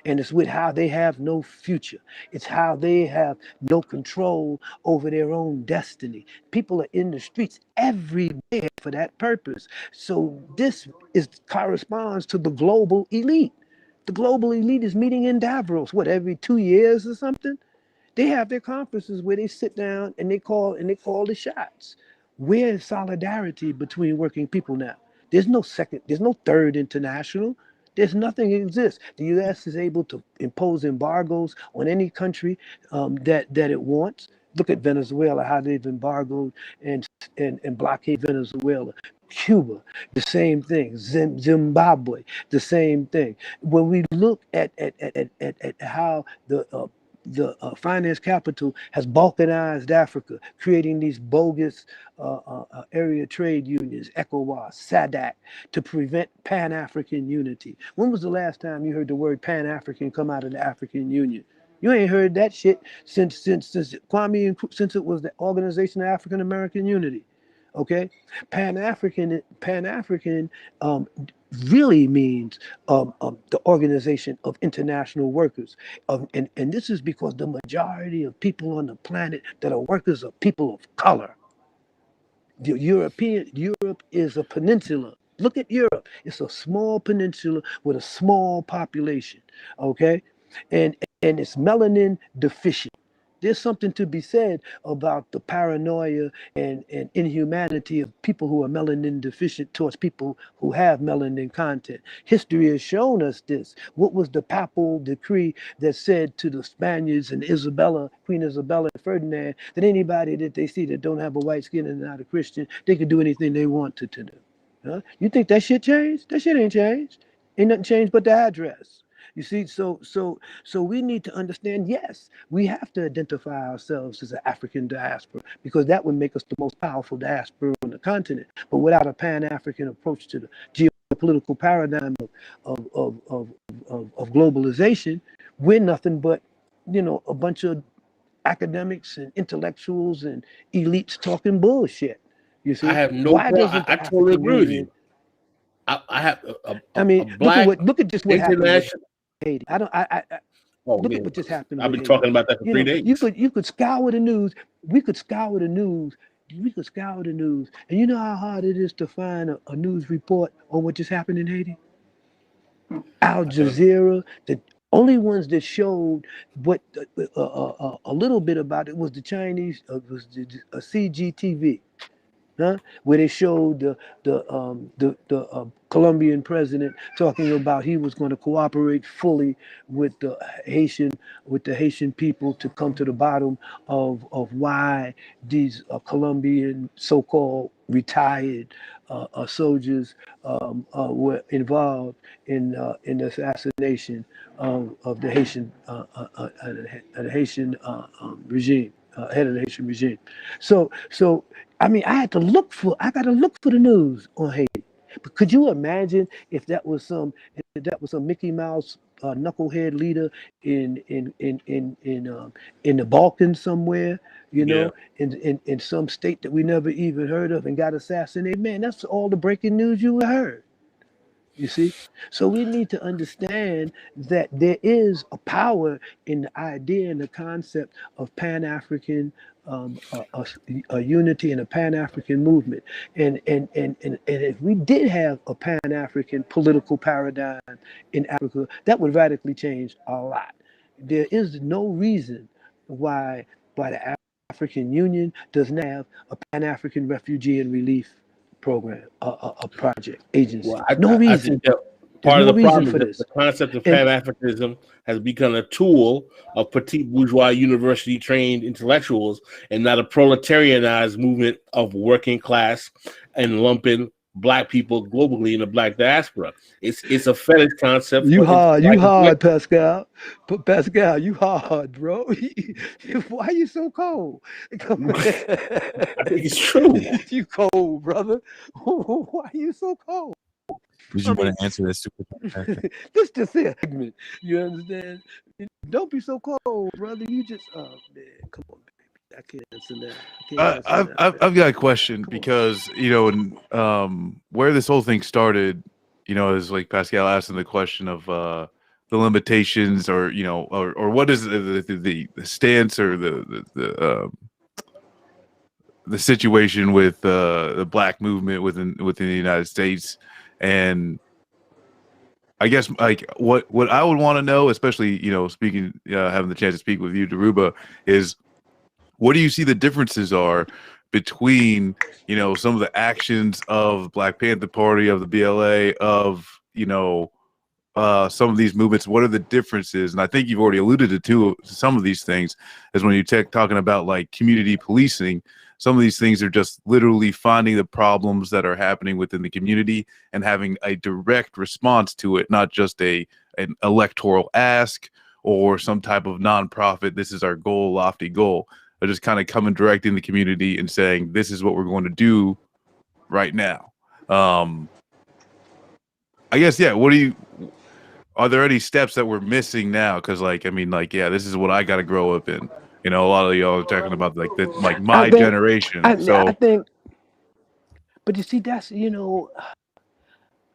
And it's with how they have no future. It's how they have no control over their own destiny. People are in the streets every day for that purpose. So this corresponds to the global elite. The global elite is meeting in Davos, every 2 years or something? They have their conferences where they sit down and they call the shots. Where is solidarity between working people now? There's no third international. There's nothing that exists. The U.S. is able to impose embargoes on any country that it wants. Look at Venezuela, how they've embargoed and blockade Venezuela. Cuba, the same thing. Zimbabwe, the same thing. When we look at how the finance capital has balkanized Africa, creating these bogus area trade unions, ECOWAS, SADC, to prevent Pan-African unity. When was the last time you heard the word Pan-African come out of the African Union? You ain't heard that shit since Kwame, since it was the Organization of African American Unity. Okay, Pan-African really means the Organization of International Workers, and this is because the majority of people on the planet that are workers are people of color. Europe is a peninsula. Look at Europe. It's a small peninsula with a small population. Okay, and it's melanin deficient. There's something to be said about the paranoia and inhumanity of people who are melanin deficient towards people who have melanin content. History has shown us this. What was the papal decree that said to the Spaniards and Queen Isabella and Ferdinand, that anybody that they see that don't have a white skin and not a Christian, they could do anything they wanted to do? Huh? You think that shit changed? That shit ain't changed. Ain't nothing changed but the address. You see, so we need to understand, yes, we have to identify ourselves as an African diaspora, because that would make us the most powerful diaspora on the continent. But without a Pan-African approach to the geopolitical paradigm of globalization, we're nothing but, a bunch of academics and intellectuals and elites talking bullshit. You see, I have no why problem. doesn't the I totally African agree with Union? you. I have I a mean, black look at just what happened with international. Haiti. I Oh look at man, what just happened I've with been Haiti. talking about that for 3 days. You could scour the news. We could scour the news. We could scour the news. And you know how hard it is to find a news report on what just happened in Haiti? Al Jazeera, Only ones that showed what a little bit about it was the Chinese, was the CGTV, huh? Where they showed the Colombian president talking about he was going to cooperate fully with the Haitian people to come to the bottom of why these Colombian so-called retired soldiers were involved in the assassination of the Haitian regime, head of the Haitian regime. So I mean, I got to look for the news on Haiti. But could you imagine if that was some Mickey Mouse knucklehead leader in the Balkans somewhere, Yeah. in some state that we never even heard of and got assassinated? Man, that's all the breaking news you heard. You see? So we need to understand that there is a power in the idea and the concept of Pan-African a unity and a Pan-African movement. And if we did have a Pan-African political paradigm in Africa, that would radically change a lot. There is no reason why the African Union does not have a Pan-African refugee and relief program, a project agency. Well, No I reason. think that There's part of no the reason problem is for that this. the concept of And Pan-Africanism has become a tool of petite bourgeois university trained intellectuals and not a proletarianized movement of working class and lumping black people globally in the black diaspora. It's a fetish concept for you white hard, intellectuals. Pascal. Pascal, you hard, bro. Why you so cold? Come on. I think it's true. You cold, brother. Why you so cold? Did I you mean, want to answer that super chat? this just a segment. You understand? Don't be so cold, brother. You just, oh man, come on, baby. I can't answer that. I can't answer that, man. I've got a question Come on. because where this whole thing started, is like Pascal asking the question of the limitations, or or what is the stance, or the situation with the black movement within the United States. And I guess like what I would want to know, especially speaking, having the chance to speak with you, Dhoruba, is what do you see the differences are between some of the actions of Black Panther Party, of the BLA, of some of these movements? What are the differences? And I think you've already alluded to some of these things, is when you're talking about like community policing. Some of these things are just literally finding the problems that are happening within the community and having a direct response to it, not just an electoral ask or some type of nonprofit, this is our goal, lofty goal. But just kind of coming direct in the community and saying, this is what we're going to do right now. I guess, yeah, are there any steps that we're missing now? Because yeah, this is what I got to grow up in. A lot of y'all are talking about like my generation. I think, but you see, that's,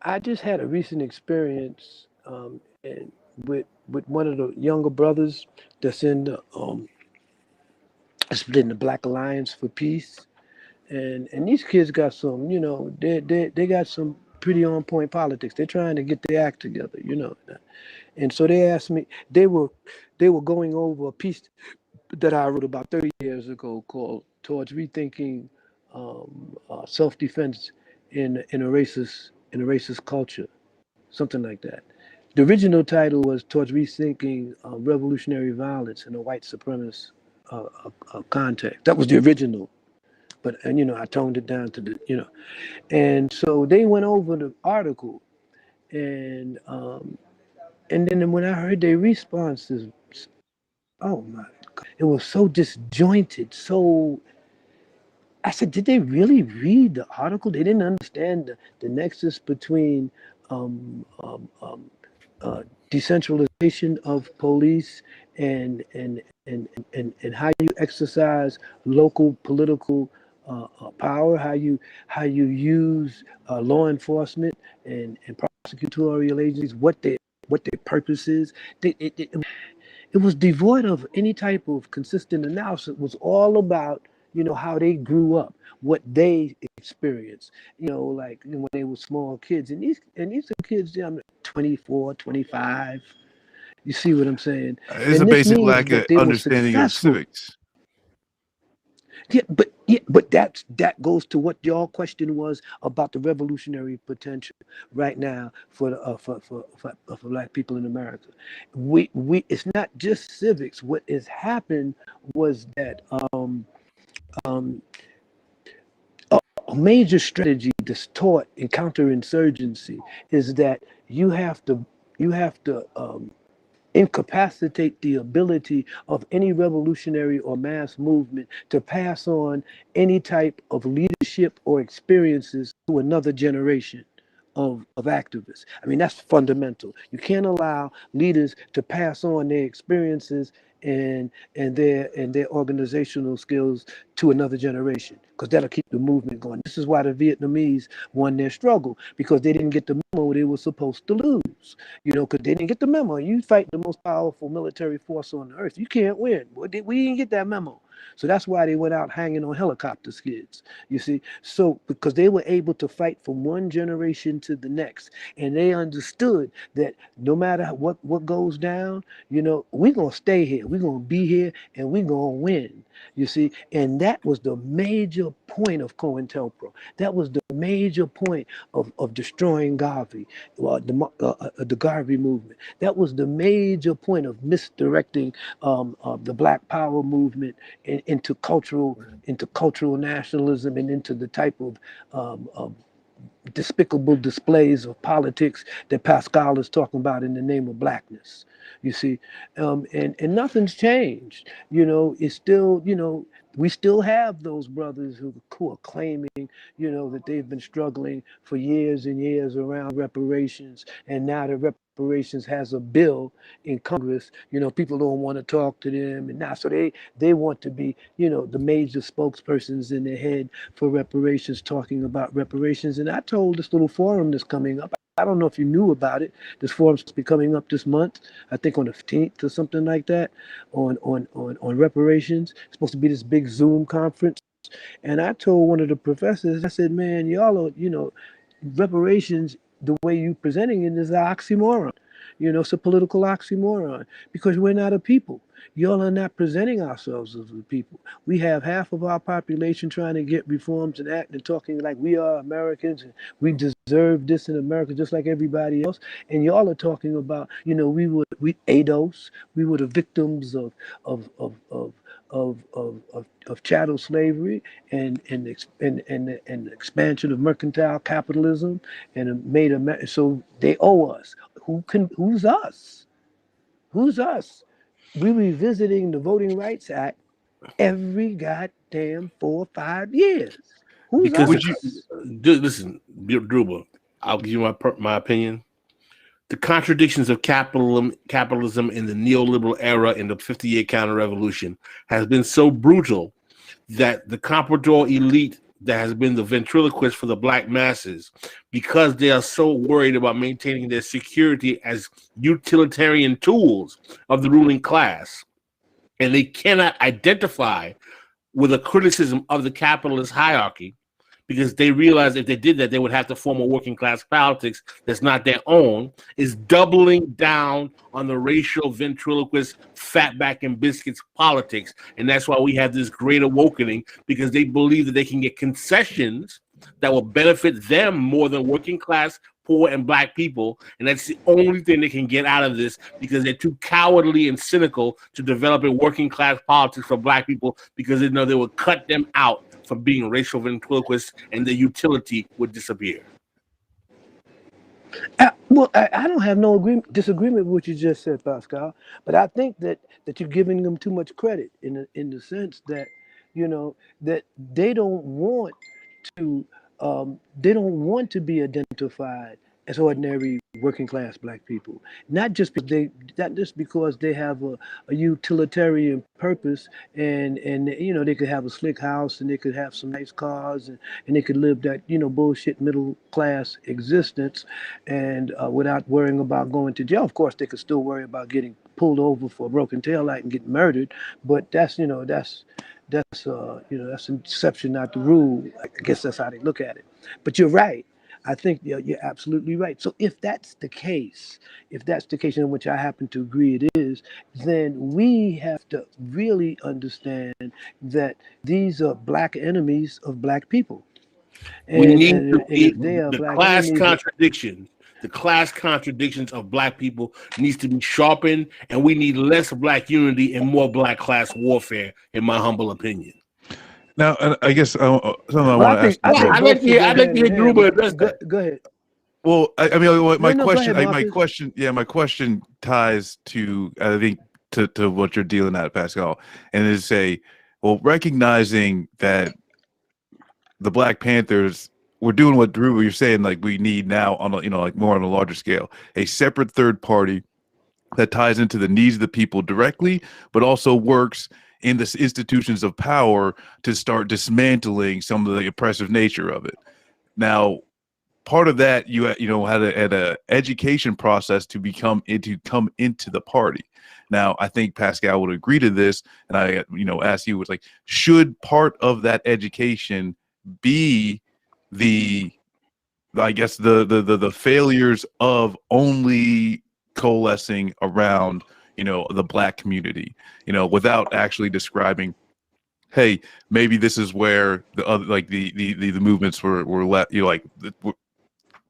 I just had a recent experience and with one of the younger brothers that's in the Black Alliance for Peace, and these kids got some, they got some pretty on point politics. They're trying to get their act together, and so they asked me. They were going over a piece that I wrote about 30 years ago called "Towards Rethinking Self-Defense in a Racist Culture," something like that. The original title was "Towards Rethinking Revolutionary Violence in a White Supremacist Context." That was the original, but I toned it down to and so they went over the article, and then when I heard their responses, oh my God, it was so disjointed. So I said, did they really read the article? They didn't understand the nexus between um, um, um, decentralization of police and how you exercise local political power, how you use law enforcement and prosecutorial agencies, what their purpose is. It was devoid of any type of consistent analysis. It was all about, how they grew up, what they experienced, like when they were small kids. And these are kids, 24, 25, You see what I'm saying? It's a And this basic means lack of that they were understanding of successful. civics. But that goes to what your question was about the revolutionary potential right now for for Black people in America. We it's not just civics. What has happened was that um, a major strategy that's taught in counterinsurgency is that you have to incapacitate the ability of any revolutionary or mass movement to pass on any type of leadership or experiences to another generation of activists. I mean, that's fundamental. You can't allow leaders to pass on their experiences and their organizational skills to another generation, because that'll keep the movement going. This is why the Vietnamese won their struggle, because they didn't get the memo they were supposed to lose. Because they didn't get the memo. You fight the most powerful military force on earth, you can't win. We didn't get that memo. So that's why they went out hanging on helicopter skids, you see. So because they were able to fight from one generation to the next, and they understood that no matter what goes down, we're going to stay here, we're going to be here, and we're going to win, you see. And that was the major point of COINTELPRO. That was the major point of destroying Garvey, the Garvey movement. That was the major point of misdirecting the Black Power movement into cultural nationalism and into the type of despicable displays of politics that Pascal is talking about in the name of blackness. You see, and nothing's changed. It's still, we still have those brothers who are claiming, that they've been struggling for years and years around reparations, and now the reparations has a bill in Congress. People don't want to talk to them, and now so they want to be, the major spokespersons in their head for reparations, talking about reparations. And I told this little forum that's coming up, I don't know if you knew about it. This forum's supposed to be coming up this month, I think on the 15th or something like that, on reparations. It's supposed to be this big Zoom conference. And I told one of the professors, I said, man, y'all are, reparations, the way you presenting it is an oxymoron. It's a political oxymoron, because we're not a people. Y'all are not presenting ourselves as a people. We have half of our population trying to get reforms and acting and talking like we are Americans and we deserve this in America just like everybody else. And y'all are talking about, we ADOS, we were the victims of chattel slavery and the expansion of mercantile capitalism, and made America. So they owe us. Who's us? Who's us? We revisiting the Voting Rights Act every goddamn 4 or 5 years. Who's Because us? listen, Dhoruba, I'll give you my opinion. The contradictions of capitalism in the neoliberal era in the 50-year counter-revolution has been so brutal that the comprador elite that has been the ventriloquist for the black masses, because they are so worried about maintaining their security as utilitarian tools of the ruling class, and they cannot identify with a criticism of the capitalist hierarchy, because they realize if they did that, they would have to form a working class politics that's not their own, is doubling down on the racial ventriloquist, fatback and biscuits politics. And that's why we have this great awakening, because they believe that they can get concessions that will benefit them more than working class, poor, and black people. And that's the only thing they can get out of this, because they're too cowardly and cynical to develop a working class politics for black people, because they know they will cut them out from being racial ventriloquists and the utility would disappear. I don't have no disagreement with what you just said, Pascal, but I think that you're giving them too much credit in the sense that, that they don't want to be identified as ordinary working class black people. Not just because they have a utilitarian purpose, and they could have a slick house and they could have some nice cars, and they could live that bullshit middle class existence, and without worrying about going to jail. Of course, they could still worry about getting pulled over for a broken taillight and getting murdered, but that's an exception, not the rule. I guess that's how they look at it. But you're right. I think you're absolutely right. So if that's the case, in which I happen to agree it is, then we have to really understand that these are black enemies of black people. We And, need and, to and be if they are the black class enemies, contradiction. The class contradictions of black people needs to be sharpened, and we need less black unity and more black class warfare, in my humble opinion. Now, I guess something I well, want to ask you. I think I'd like both to should hear, go I'd like hand to in hear hand. Dhoruba address Go, that. go ahead. Well, I mean, No, go ahead, my Marcus. question, my question ties to, I think, to what you're dealing at, Pascal, and is say, well, recognizing that the Black Panthers, we're doing what Drew, you're saying, like we need now on a, like more on a larger scale, a separate third party that ties into the needs of the people directly, but also works in the institutions of power to start dismantling some of the oppressive nature of it. Now, part of that, you had a education process to come into the party. Now, I think Pascal would agree to this, and I ask you, was like, should part of that education be the, I guess, the failures of only coalescing around the black community, without actually describing, hey, maybe this is where the other, like the movements were let, like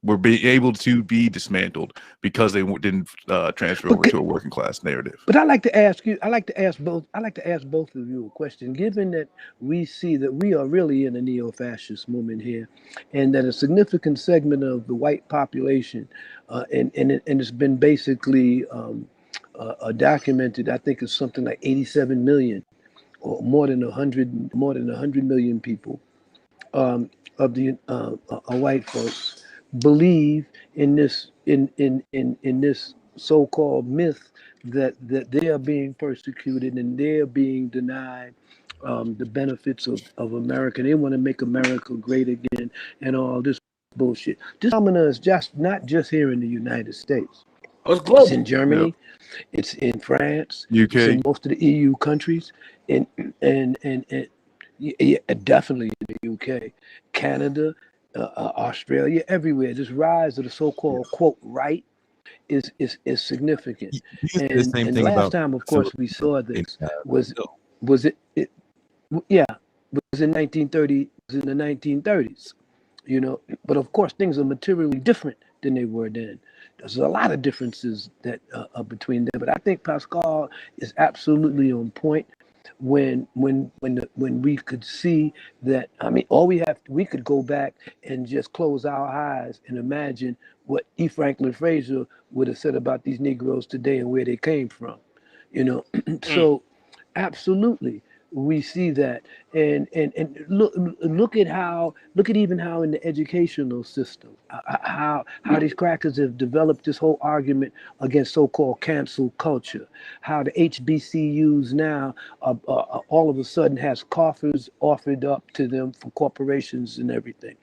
were being able to be dismantled because they didn't transfer over to a working class narrative. But I like to ask you. I like to ask both of you a question. Given that we see that we are really in a neo-fascist movement here, and that a significant segment of the white population, and it's been basically documented. I think it's something like 87 million, or more than 100 million people of the white folks believe in this so-called myth that they are being persecuted and they're being denied the benefits of America. They want to make America great again and all this bullshit. This phenomenon is just not just here in the United States. It's It's in global. Germany. It's in France. It's UK. in most of the EU countries. And yeah, definitely in the UK, Canada, Australia, everywhere. This rise of the so-called quote right is significant. You say the And same and the thing last about time, of civil course, we saw in this was Brazil. was it yeah, was in 1930, was in the 1930s, but of course things are materially different than they were then. There's a lot of differences that are between them, but I think Pascal is absolutely on point when we could see that. I mean, we could go back and just close our eyes and imagine what E. Franklin Frazier would have said about these Negroes today and where they came from, so absolutely we see that. And look at even how in the educational system, how these crackers have developed this whole argument against so-called cancel culture, how the HBCUs now all of a sudden has coffers offered up to them for corporations and everything.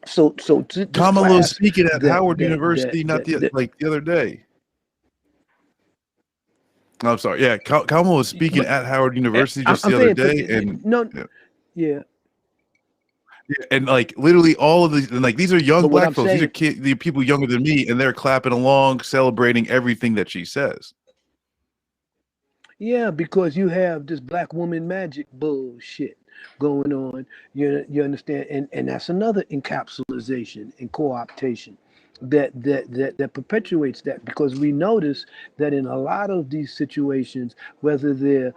So this Kamala was class speaking at that Howard that that University not that, that the other day. No, I'm sorry. Yeah, Kamala was speaking but at Howard University just I'm the other saying, day, and no, yeah, yeah. and like literally all of these, and like these are young But what black I'm folks. These are saying, the people younger than me, and they're clapping along, celebrating everything that she says. yeah, because you have this black woman magic bullshit going on. You understand, and that's another encapsulation and co-optation that perpetuates that, because we notice that in a lot of these situations, whether it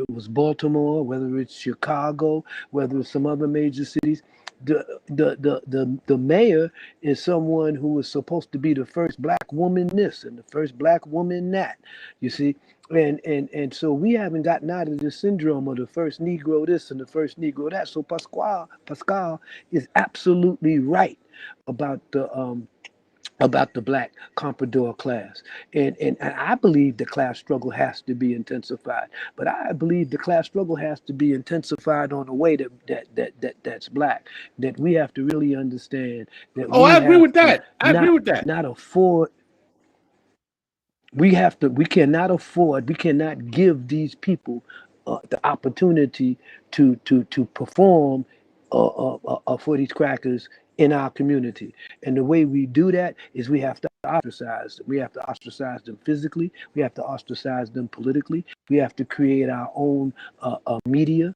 was Baltimore, whether it's Chicago, whether it's some other major cities, the mayor is someone who is supposed to be the first black woman this and the first black woman that, you see. And so we haven't gotten out of this syndrome of the first Negro this and the first Negro that. So Pascal is absolutely right about the black comprador class. And I believe the class struggle has to be intensified. But I believe the class struggle has to be intensified on a way that's black. That we have to really understand that Oh, we I agree have with to that. I agree with that. not afford we cannot give these people the opportunity to perform for these crackers in our community. And the way we do that is we have to ostracize them. We have to ostracize them physically. We have to ostracize them politically. We have to create our own media.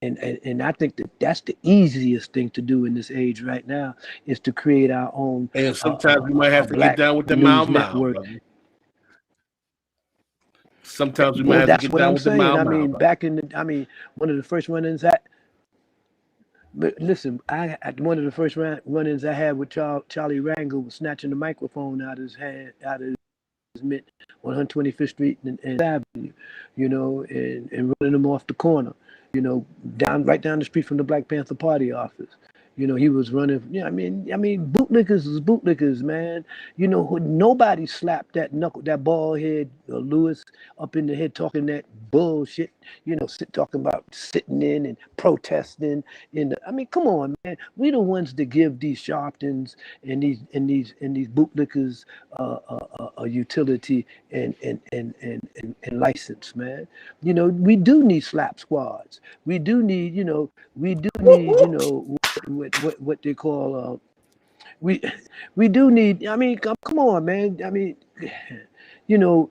And I think that that's the easiest thing to do in this age right now is to create our own. And sometimes we might have to get Black down with the news Mau, network. brother. Sometimes we might Well, have to that's get what down I'm with the saying. I Mau. mean, back in the, one of the first run-ins that. But listen, one of the first run-ins I had with Charlie Rangel was snatching the microphone out of his hand, out of his mitt on 125th Street and Avenue, you know, and running him off the corner, you know, right down the street from the Black Panther Party office. You know, he was running. Yeah, I mean, bootlickers is bootlickers, man. You know, nobody slapped that bald head Lewis up in the head talking that bullshit. You know, talking about sitting in and protesting. I mean, come on, man. We the ones that give these Sharptons and these bootlickers a utility and license, man. You know, we do need slap squads. We do need, what they call we do need. I mean, come on, man. I mean, you know,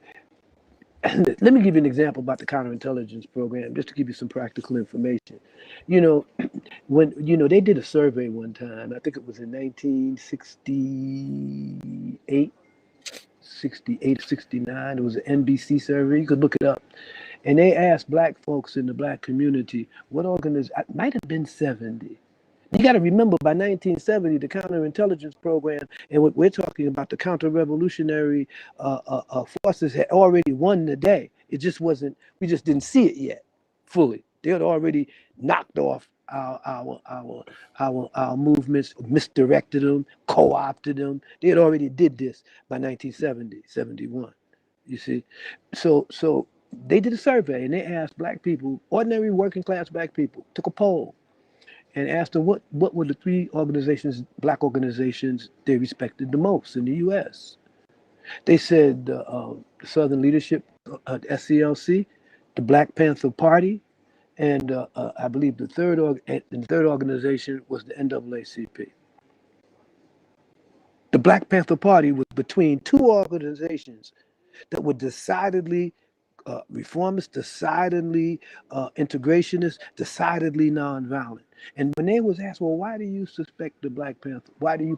let me give you an example about the counterintelligence program, just to give you some practical information. You know, when they did a survey one time, I think it was in 1968, 68, 69. It was an NBC survey. You could look it up. And they asked black folks in the black community what organization, it might have been 70. You got to remember, by 1970, the counterintelligence program and what we're talking about, the counter-revolutionary forces had already won the day. It just wasn't, we just didn't see it yet fully. They had already knocked off our movements, misdirected them, co-opted them. They had already did this by 1970, 71. You see? So they did a survey and they asked black people, ordinary working class black people, took a poll and asked them what were the three black organizations they respected the most in the U.S. They said the Southern Leadership, SCLC, the Black Panther Party, and I believe the third organization was the NAACP. The Black Panther Party was between two organizations that were decidedly reformist, decidedly integrationist, decidedly nonviolent. And when they was asked, well, why do you suspect the Black Panther? Why do you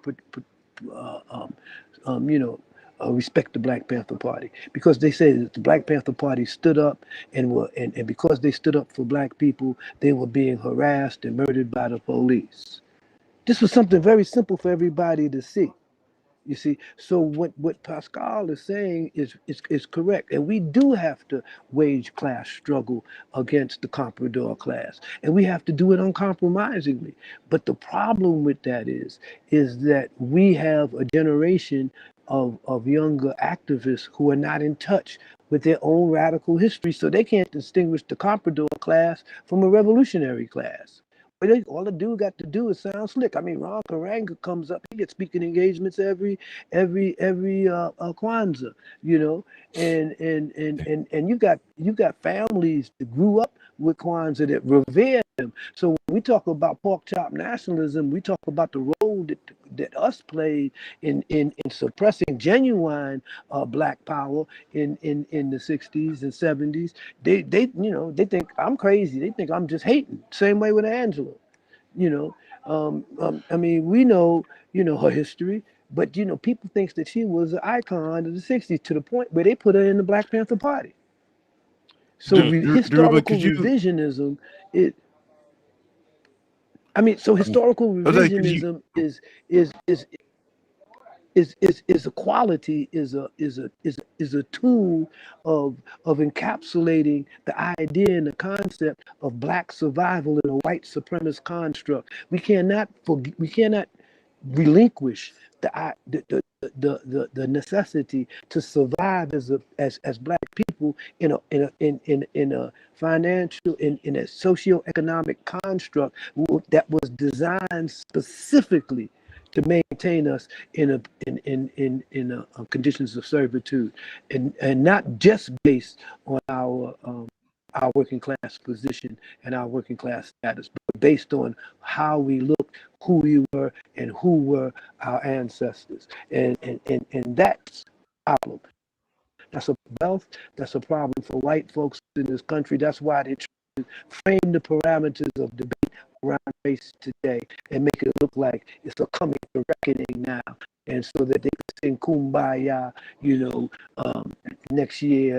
respect the Black Panther Party? Because they said that the Black Panther Party stood up and because they stood up for black people, they were being harassed and murdered by the police. This was something very simple for everybody to see. You see, so what Pascal is saying is correct, and we do have to wage class struggle against the comprador class, and we have to do it uncompromisingly. But the problem with that is that we have a generation of younger activists who are not in touch with their own radical history, so they can't distinguish the comprador class from a revolutionary class. All the dude got to do is sound slick. I mean, Ron Karanga comes up, he gets speaking engagements every Kwanzaa, you know, and you got families that grew up with Kwanzaa that revere them. So when we talk about pork chop nationalism, we talk about the role that us played in suppressing genuine black power in the 60s and 70s. They think I'm crazy. They think I'm just hating. Same way with Angela. You know, I mean, we know, her history, but, people think that she was an icon of the 60s to the point where they put her in the Black Panther Party. So historical revisionism, historical revisionism is a quality, is a tool of encapsulating the idea and the concept of black survival in a white supremacist construct. We cannot relinquish the necessity to survive as black people in a financial in a socioeconomic construct that was designed specifically to maintain us in conditions of servitude, and not just based on our working class position and our working class status, but based on how we look, who we were and who were our ancestors. And that's a problem. That's a wealth. That's a problem for white folks in this country. That's why they try to frame the parameters of debate around race today and make it look like it's a coming to reckoning now. And so that they can sing Kumbaya, next year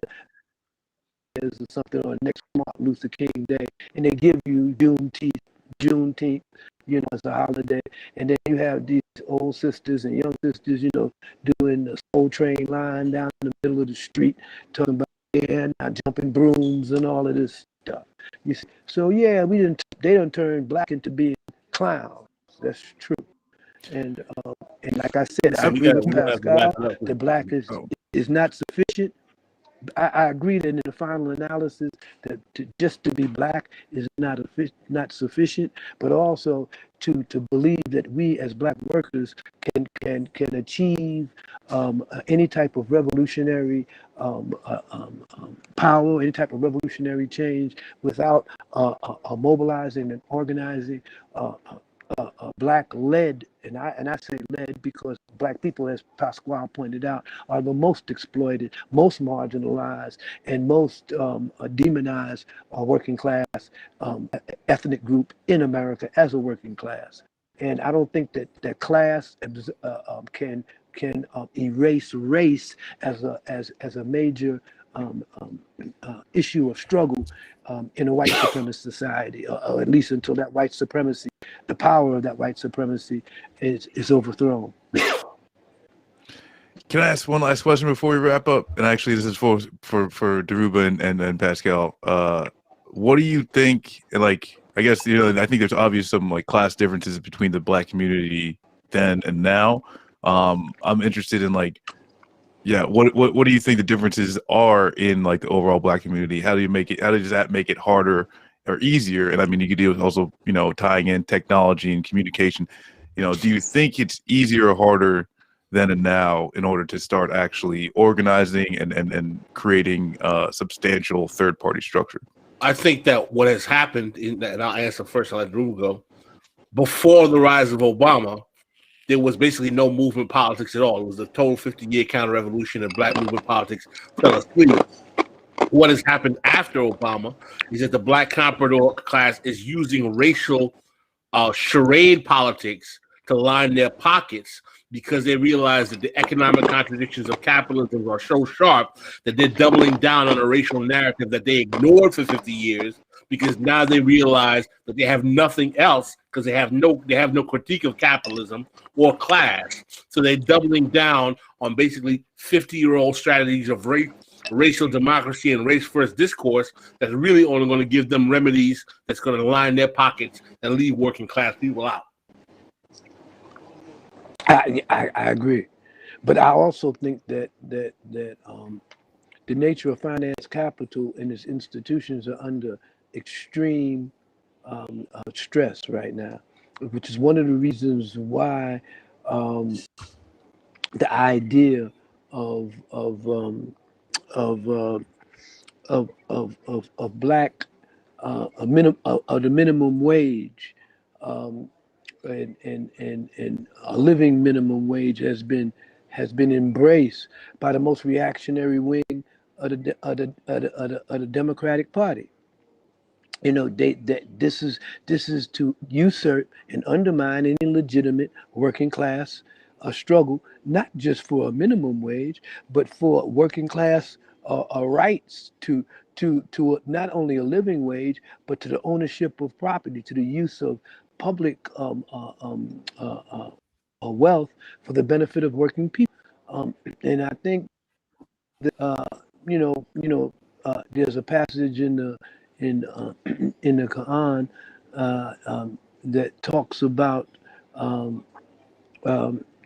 or something, or next Martin Luther King Day, and they give you Juneteenth, as a holiday, and then you have these old sisters and young sisters, doing the Soul Train line down the middle of the street, talking about not jumping brooms and all of this stuff. You see? So yeah, they don't turn black into being clowns. That's true. And like I said, I agree with Pascal. The black is not sufficient. I agree that in the final analysis, that just to be black is not sufficient, but also to believe that we as black workers can achieve any type of revolutionary power, any type of revolutionary change without mobilizing and organizing black-led, and I say led because black people, as Pasquale pointed out, are the most exploited, most marginalized, and most demonized working class ethnic group in America as a working class. And I don't think that class can erase race as a major issue of struggle in a white supremacist society, or at least until that white supremacy, the power of that white supremacy is overthrown. Can I ask one last question before we wrap up? And actually, this is for Dhoruba and Pascal. What do you think? Like, I guess I think there's obvious some like class differences between the black community then and now. I'm interested in like, yeah, what do you think the differences are in like the overall black community? How does that make it harder or easier? And I mean, you could deal with also tying in technology and communication. Do you think it's easier or harder then and now in order to start actually organizing and creating a substantial third-party structure? I think that what has happened, and I'll answer first, I'll let Drew go. Before the rise of Obama, there was basically no movement politics at all. It was a total 50-year counter-revolution, and black movement politics fell asleep. What has happened after Obama is that the black comprador class is using racial charade politics to line their pockets, because they realize that the economic contradictions of capitalism are so sharp that they're doubling down on a racial narrative that they ignored for 50 years, because now they realize that they have nothing else, because they have no critique of capitalism or class. So they're doubling down on basically 50-year-old strategies of racial democracy and race-first discourse that's really only going to give them remedies that's going to line their pockets and leave working class people out. I agree, but I also think that the nature of finance capital and its institutions are under extreme stress right now, which is one of the reasons why the idea of black the minimum wage and a living minimum wage has been embraced by the most reactionary wing of the Democratic Party. This is to usurp and undermine any legitimate working class struggle, not just for a minimum wage, but for working class rights to not only a living wage, but to the ownership of property, to the use of public wealth for the benefit of working people. And I think that there's a passage in the Quran that talks about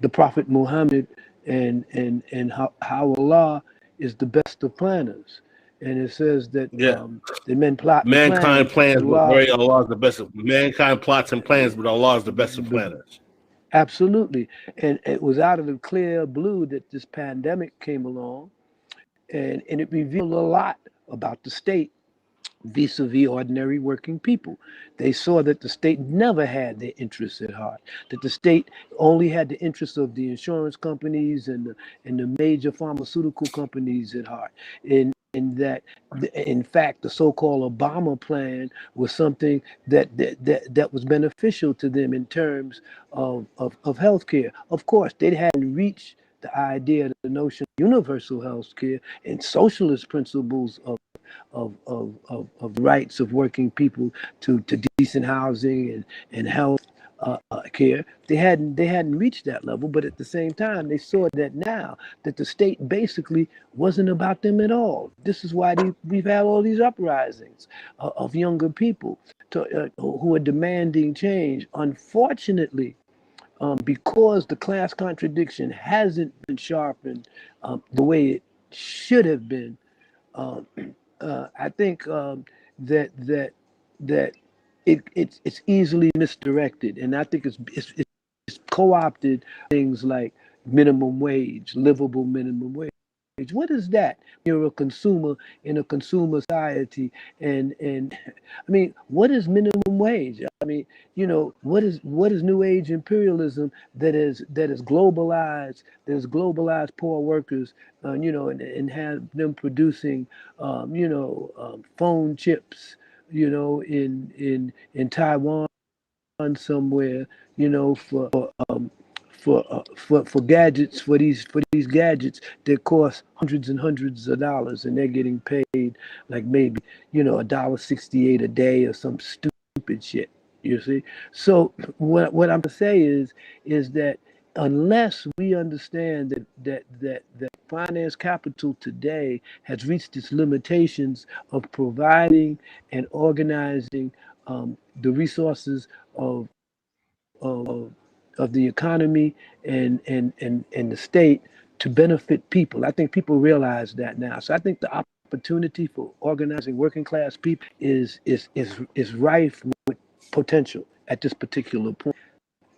the Prophet Muhammad and how Allah is the best of planners. And it says that the men plot. Mankind plans, but Allah is the best. Mankind plots and plans, but Allah is the best of planners. Absolutely. And it was out of the clear blue that this pandemic came along, and it revealed a lot about the state vis-a-vis ordinary working people. They saw that the state never had their interests at heart, that the state only had the interests of the insurance companies and the major pharmaceutical companies at heart. And that, in fact, the so-called Obama plan was something that was beneficial to them in terms of health care. Of course, they hadn't reached the idea, the notion of universal health care and socialist principles of rights of working people to decent housing and health care. They hadn't reached that level, but at the same time, they saw that now that the state basically wasn't about them at all. This is why we've had all these uprisings of younger people who are demanding change. Unfortunately, because the class contradiction hasn't been sharpened the way it should have been, um, I think that it's easily misdirected, and I think it's co-opted things like minimum wage, livable minimum wage. What is that? You're a consumer in a consumer society, and I mean, what is minimum wage? I mean, what is new age imperialism that is globalized poor workers, and have them producing, phone chips, in Taiwan somewhere, for gadgets, for these gadgets that cost hundreds and hundreds of dollars, and they're getting paid like maybe $1.68 a day or some stupid shit. You see, so what I'm to say is that unless we understand that finance capital today has reached its limitations of providing and organizing the resources of of the economy and the state to benefit people. I think people realize that now. So I think the opportunity for organizing working class people is rife with potential at this particular point.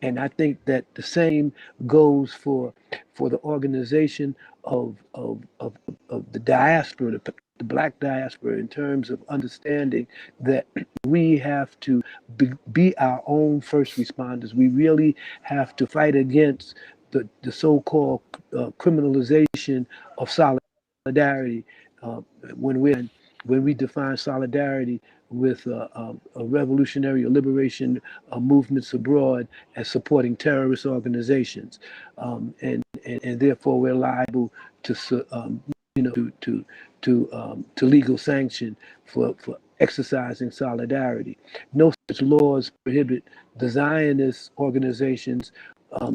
And I think that the same goes for the organization of the diaspora, the black diaspora, in terms of understanding that we have to be our own first responders. We really have to fight against the so-called criminalization of solidarity, uh, when we define solidarity with a revolutionary or liberation movements abroad as supporting terrorist organizations, and therefore we're liable to to legal sanction for exercising solidarity. No such laws prohibit the Zionist organizations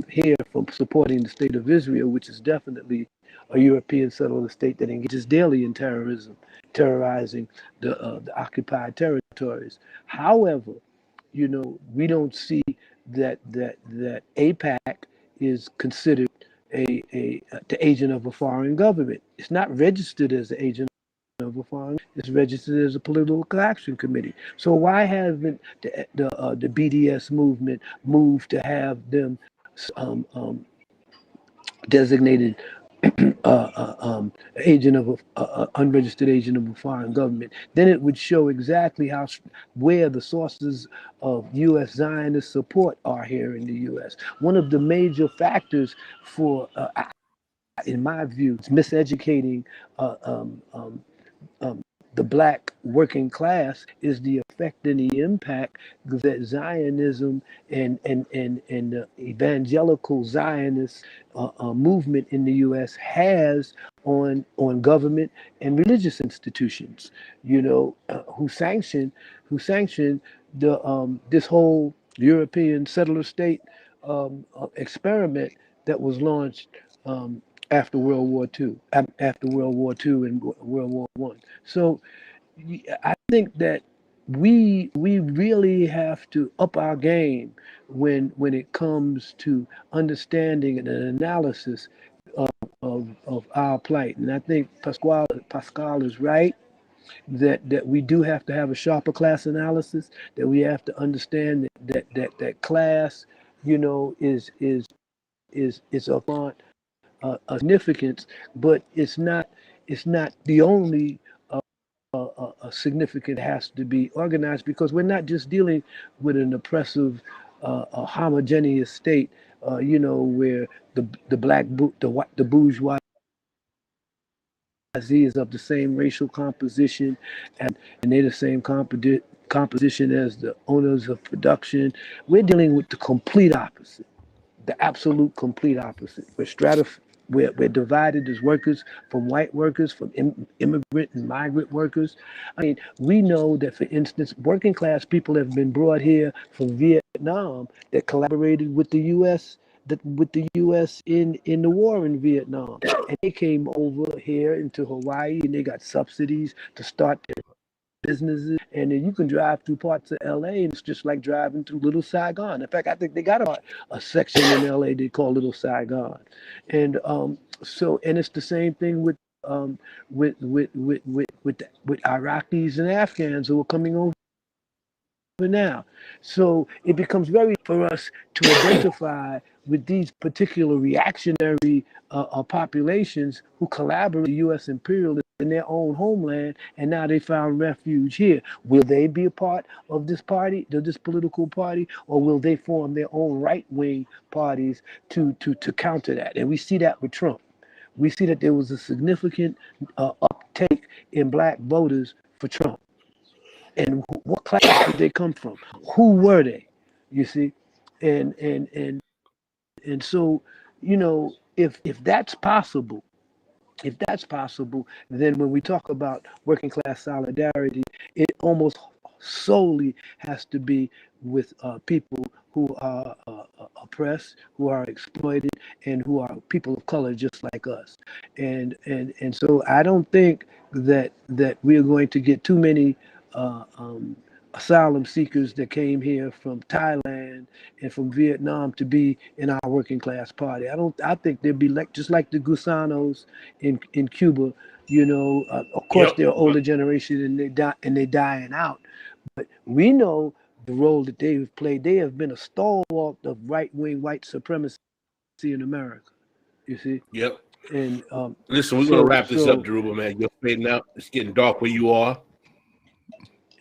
here from supporting the state of Israel, which is definitely a European settler state that engages daily in terrorism, terrorizing the occupied territories. However, we don't see that AIPAC is considered the agent of a foreign government. It's not registered as the agent of a foreign. It's registered as a political action committee. So why haven't the BDS movement moved to have them designated agent of a unregistered agent of a foreign government? Then it would show exactly where the sources of U.S. Zionist support are here in the U.S. One of the major factors for, in my view, is miseducating uh, um, um, um, the black working class is the effect and the impact that Zionism and the evangelical Zionist movement in the U.S. has on government and religious institutions. Who sanctioned this whole European settler state experiment that was launched after World War II, after World War II and World War One. So I think that we really have to up our game when it comes to understanding and an analysis of our plight. And I think Pascal is right that we do have to have a sharper class analysis, that we have to understand that class, is a font significance, but it's not the only a significant has to be organized, because we're not just dealing with an oppressive, a homogeneous state, where the bourgeoisie is of the same racial composition, and they're the same composition as the owners of production. We're dealing with the complete opposite, the absolute complete opposite. We're divided as workers, from white workers, from immigrant and migrant workers. I mean, we know that, for instance, working class people have been brought here from Vietnam that collaborated with the U.S. in the war in Vietnam, and they came over here into Hawaii, and they got subsidies to start their businesses, and then you can drive through parts of LA, and it's just like driving through Little Saigon. In fact, I think they got a section in LA they call Little Saigon, and and it's the same thing with Iraqis and Afghans who are coming over now. So it becomes very for us to identify with these particular reactionary populations who collaborate with the U.S. imperialists in their own homeland, and now they found refuge here. Will they be a part of this party, of this political party, or will they form their own right-wing parties to counter that? And we see that with Trump. We see that there was a significant uptake in black voters for Trump. And what class did they come from? Who were they? You see, and so, if that's possible, then when we talk about working class solidarity, it almost solely has to be with people who are oppressed, who are exploited, and who are people of color just like us. And so I don't think that we are going to get too many asylum seekers that came here from Thailand and from Vietnam to be in our working class party. I think they'd be just like the Gusanos in Cuba. Of course, Yep. they're older generation, and they're dying out. But we know the role that they've played. They have been a stalwart of right-wing white supremacy in America. You see, Yep. and Listen, we're gonna wrap this up, Dhoruba, man. You're fading out. It's getting dark where you are.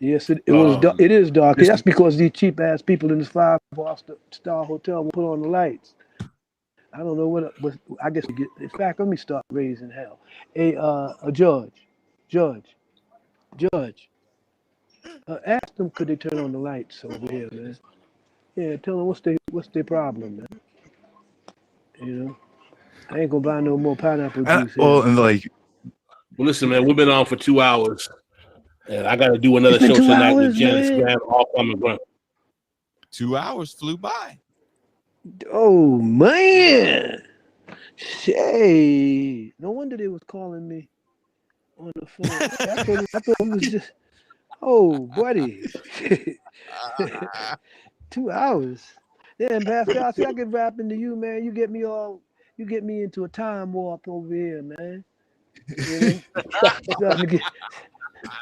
Yes, it was. It is dark. Listen, That's because these cheap ass people in this 5-star hotel will put on the lights. I don't know what. I guess we get. In fact, let me start raising hell. Hey, Judge, ask them could they turn on the lights over here, man. Yeah, tell them what's their problem, man. I ain't gonna buy no more pineapple juice here. Well, Man. and like, well, listen, man. We've been on for 2 hours, and I got to do another It's been show 2 tonight with hours, Janice man. Graham, all coming run. 2 hours flew by. Oh man, hey, no wonder they was calling me on the phone. I thought it was just. Oh, buddy. 2 hours. Then, Pascal, see, I get wrapped into you, man. You get me into a time warp over here, man.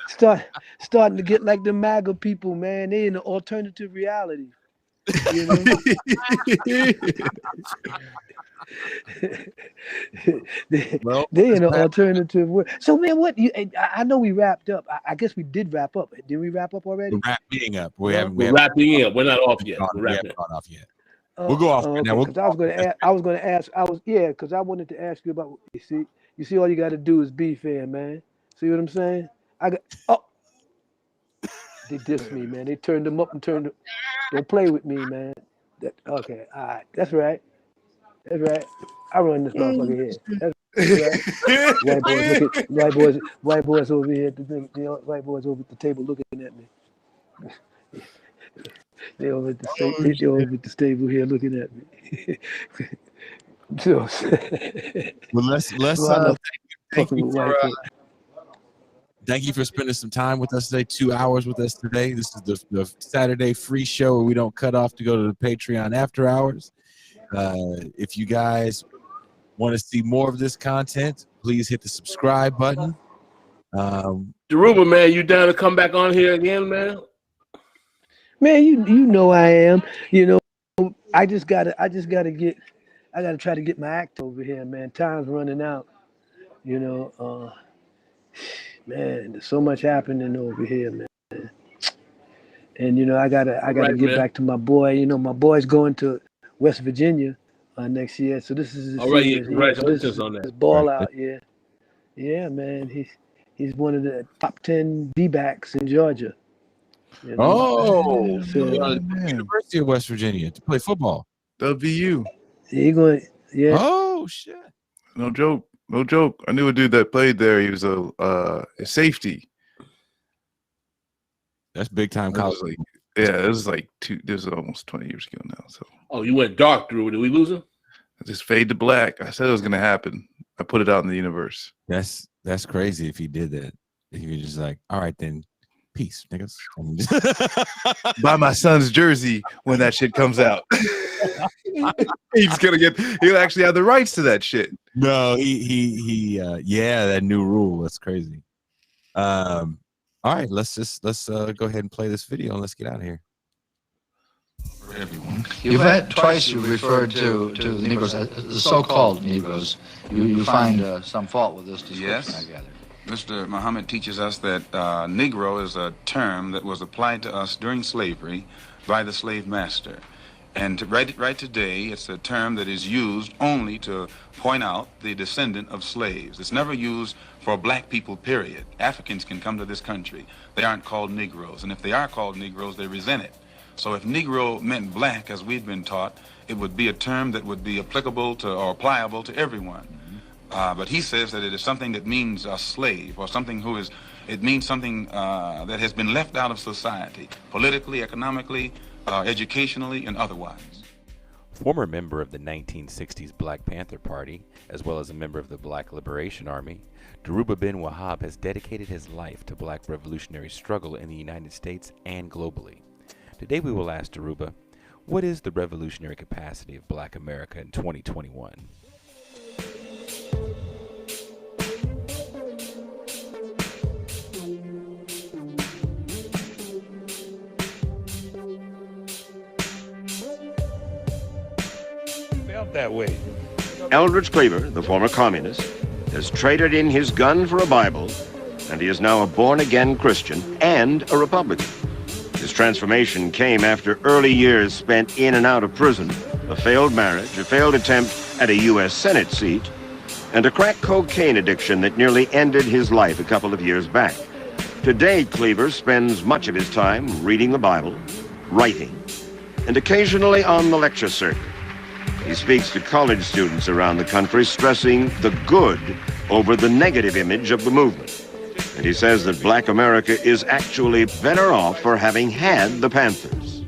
Starting to get like the MAGA people, man. They in the alternative reality. Well, they in an alternative world. So, man, I know we wrapped up. I guess we did wrap up. Did we wrap up already? we're wrapping up. We We're haven't wrapping up. We're not off yet. We're we wrapping haven't up. gone off yet. We'll go off right now. Because I was going to ask. Because I wanted to ask you about. You see, all you got to do is be fair, man. See what I'm saying? They dissed me, man. They turned them up and don't play with me, man. Okay, all right. That's right. I run this motherfucker here. That's right. White boys over here at the thing. White boys over at the table looking at me. They over at the table here looking at me. So, Well, let's thank you for spending some time with us today. 2 hours with us today. This is the Saturday free show where we don't cut off to go to the Patreon after hours. If you guys want to see more of this content, please hit the subscribe button. Dhoruba, man, you down to come back on here again, man? Man, you know I am. I gotta try to get my act over here, man. Time's running out. Man, there's so much happening over here, man. And I gotta Right, get man. back to my boy. My boy's going to West Virginia next year, so this is his All right, senior yeah, year. So congratulations this is on that. his ball out. Yeah, man. He's one of the top 10 D-backs in Georgia. Oh, Man. University of West Virginia to play football. WVU. He going. Yeah. Oh shit. No joke. No joke. I knew a dude that played there. He was a safety. That's big time college. It was like this was almost 20 years ago now. So Oh, you went dark, Drew. Did we lose him? I just fade to black. I said it was gonna happen. I put it out in the universe. That's crazy if he did that. If you're just like, all right then, peace, niggas. Buy my son's jersey when that shit comes out. He'll actually have the rights to that shit. No, he yeah, that new rule. That's crazy. All right, let's go ahead and play this video and let's get out of here. For everyone. You've had twice you referred to the Negroes, the so-called Negroes. You find some fault with this description, Yes. I gather. Mr. Muhammad teaches us that Negro is a term that was applied to us during slavery by the slave master. And right today, it's a term that is used only to point out the descendant of slaves. It's never used for black people, period. Africans can come to this country. They aren't called Negroes. And if they are called Negroes, they resent it. So if Negro meant black, as we've been taught, it would be a term that would be applicable to or pliable to everyone. But he says that it is something that means a slave or something it means something that has been left out of society, politically, economically, educationally, and otherwise. Former member of the 1960s Black Panther Party, as well as a member of the Black Liberation Army, Dhoruba Bin Wahad has dedicated his life to black revolutionary struggle in the United States and globally. Today we will ask Dhoruba, what is the revolutionary capacity of Black America in 2021? Felt that way. Eldridge Cleaver, the former communist, has traded in his gun for a Bible, and he is now a born-again Christian and a Republican. His transformation came after early years spent in and out of prison, a failed marriage, a failed attempt at a U.S. Senate seat, and a crack cocaine addiction that nearly ended his life a couple of years back. Today, Cleaver spends much of his time reading the Bible, writing, and occasionally on the lecture circuit. He speaks to college students around the country, stressing the good over the negative image of the movement. And he says that Black America is actually better off for having had the Panthers.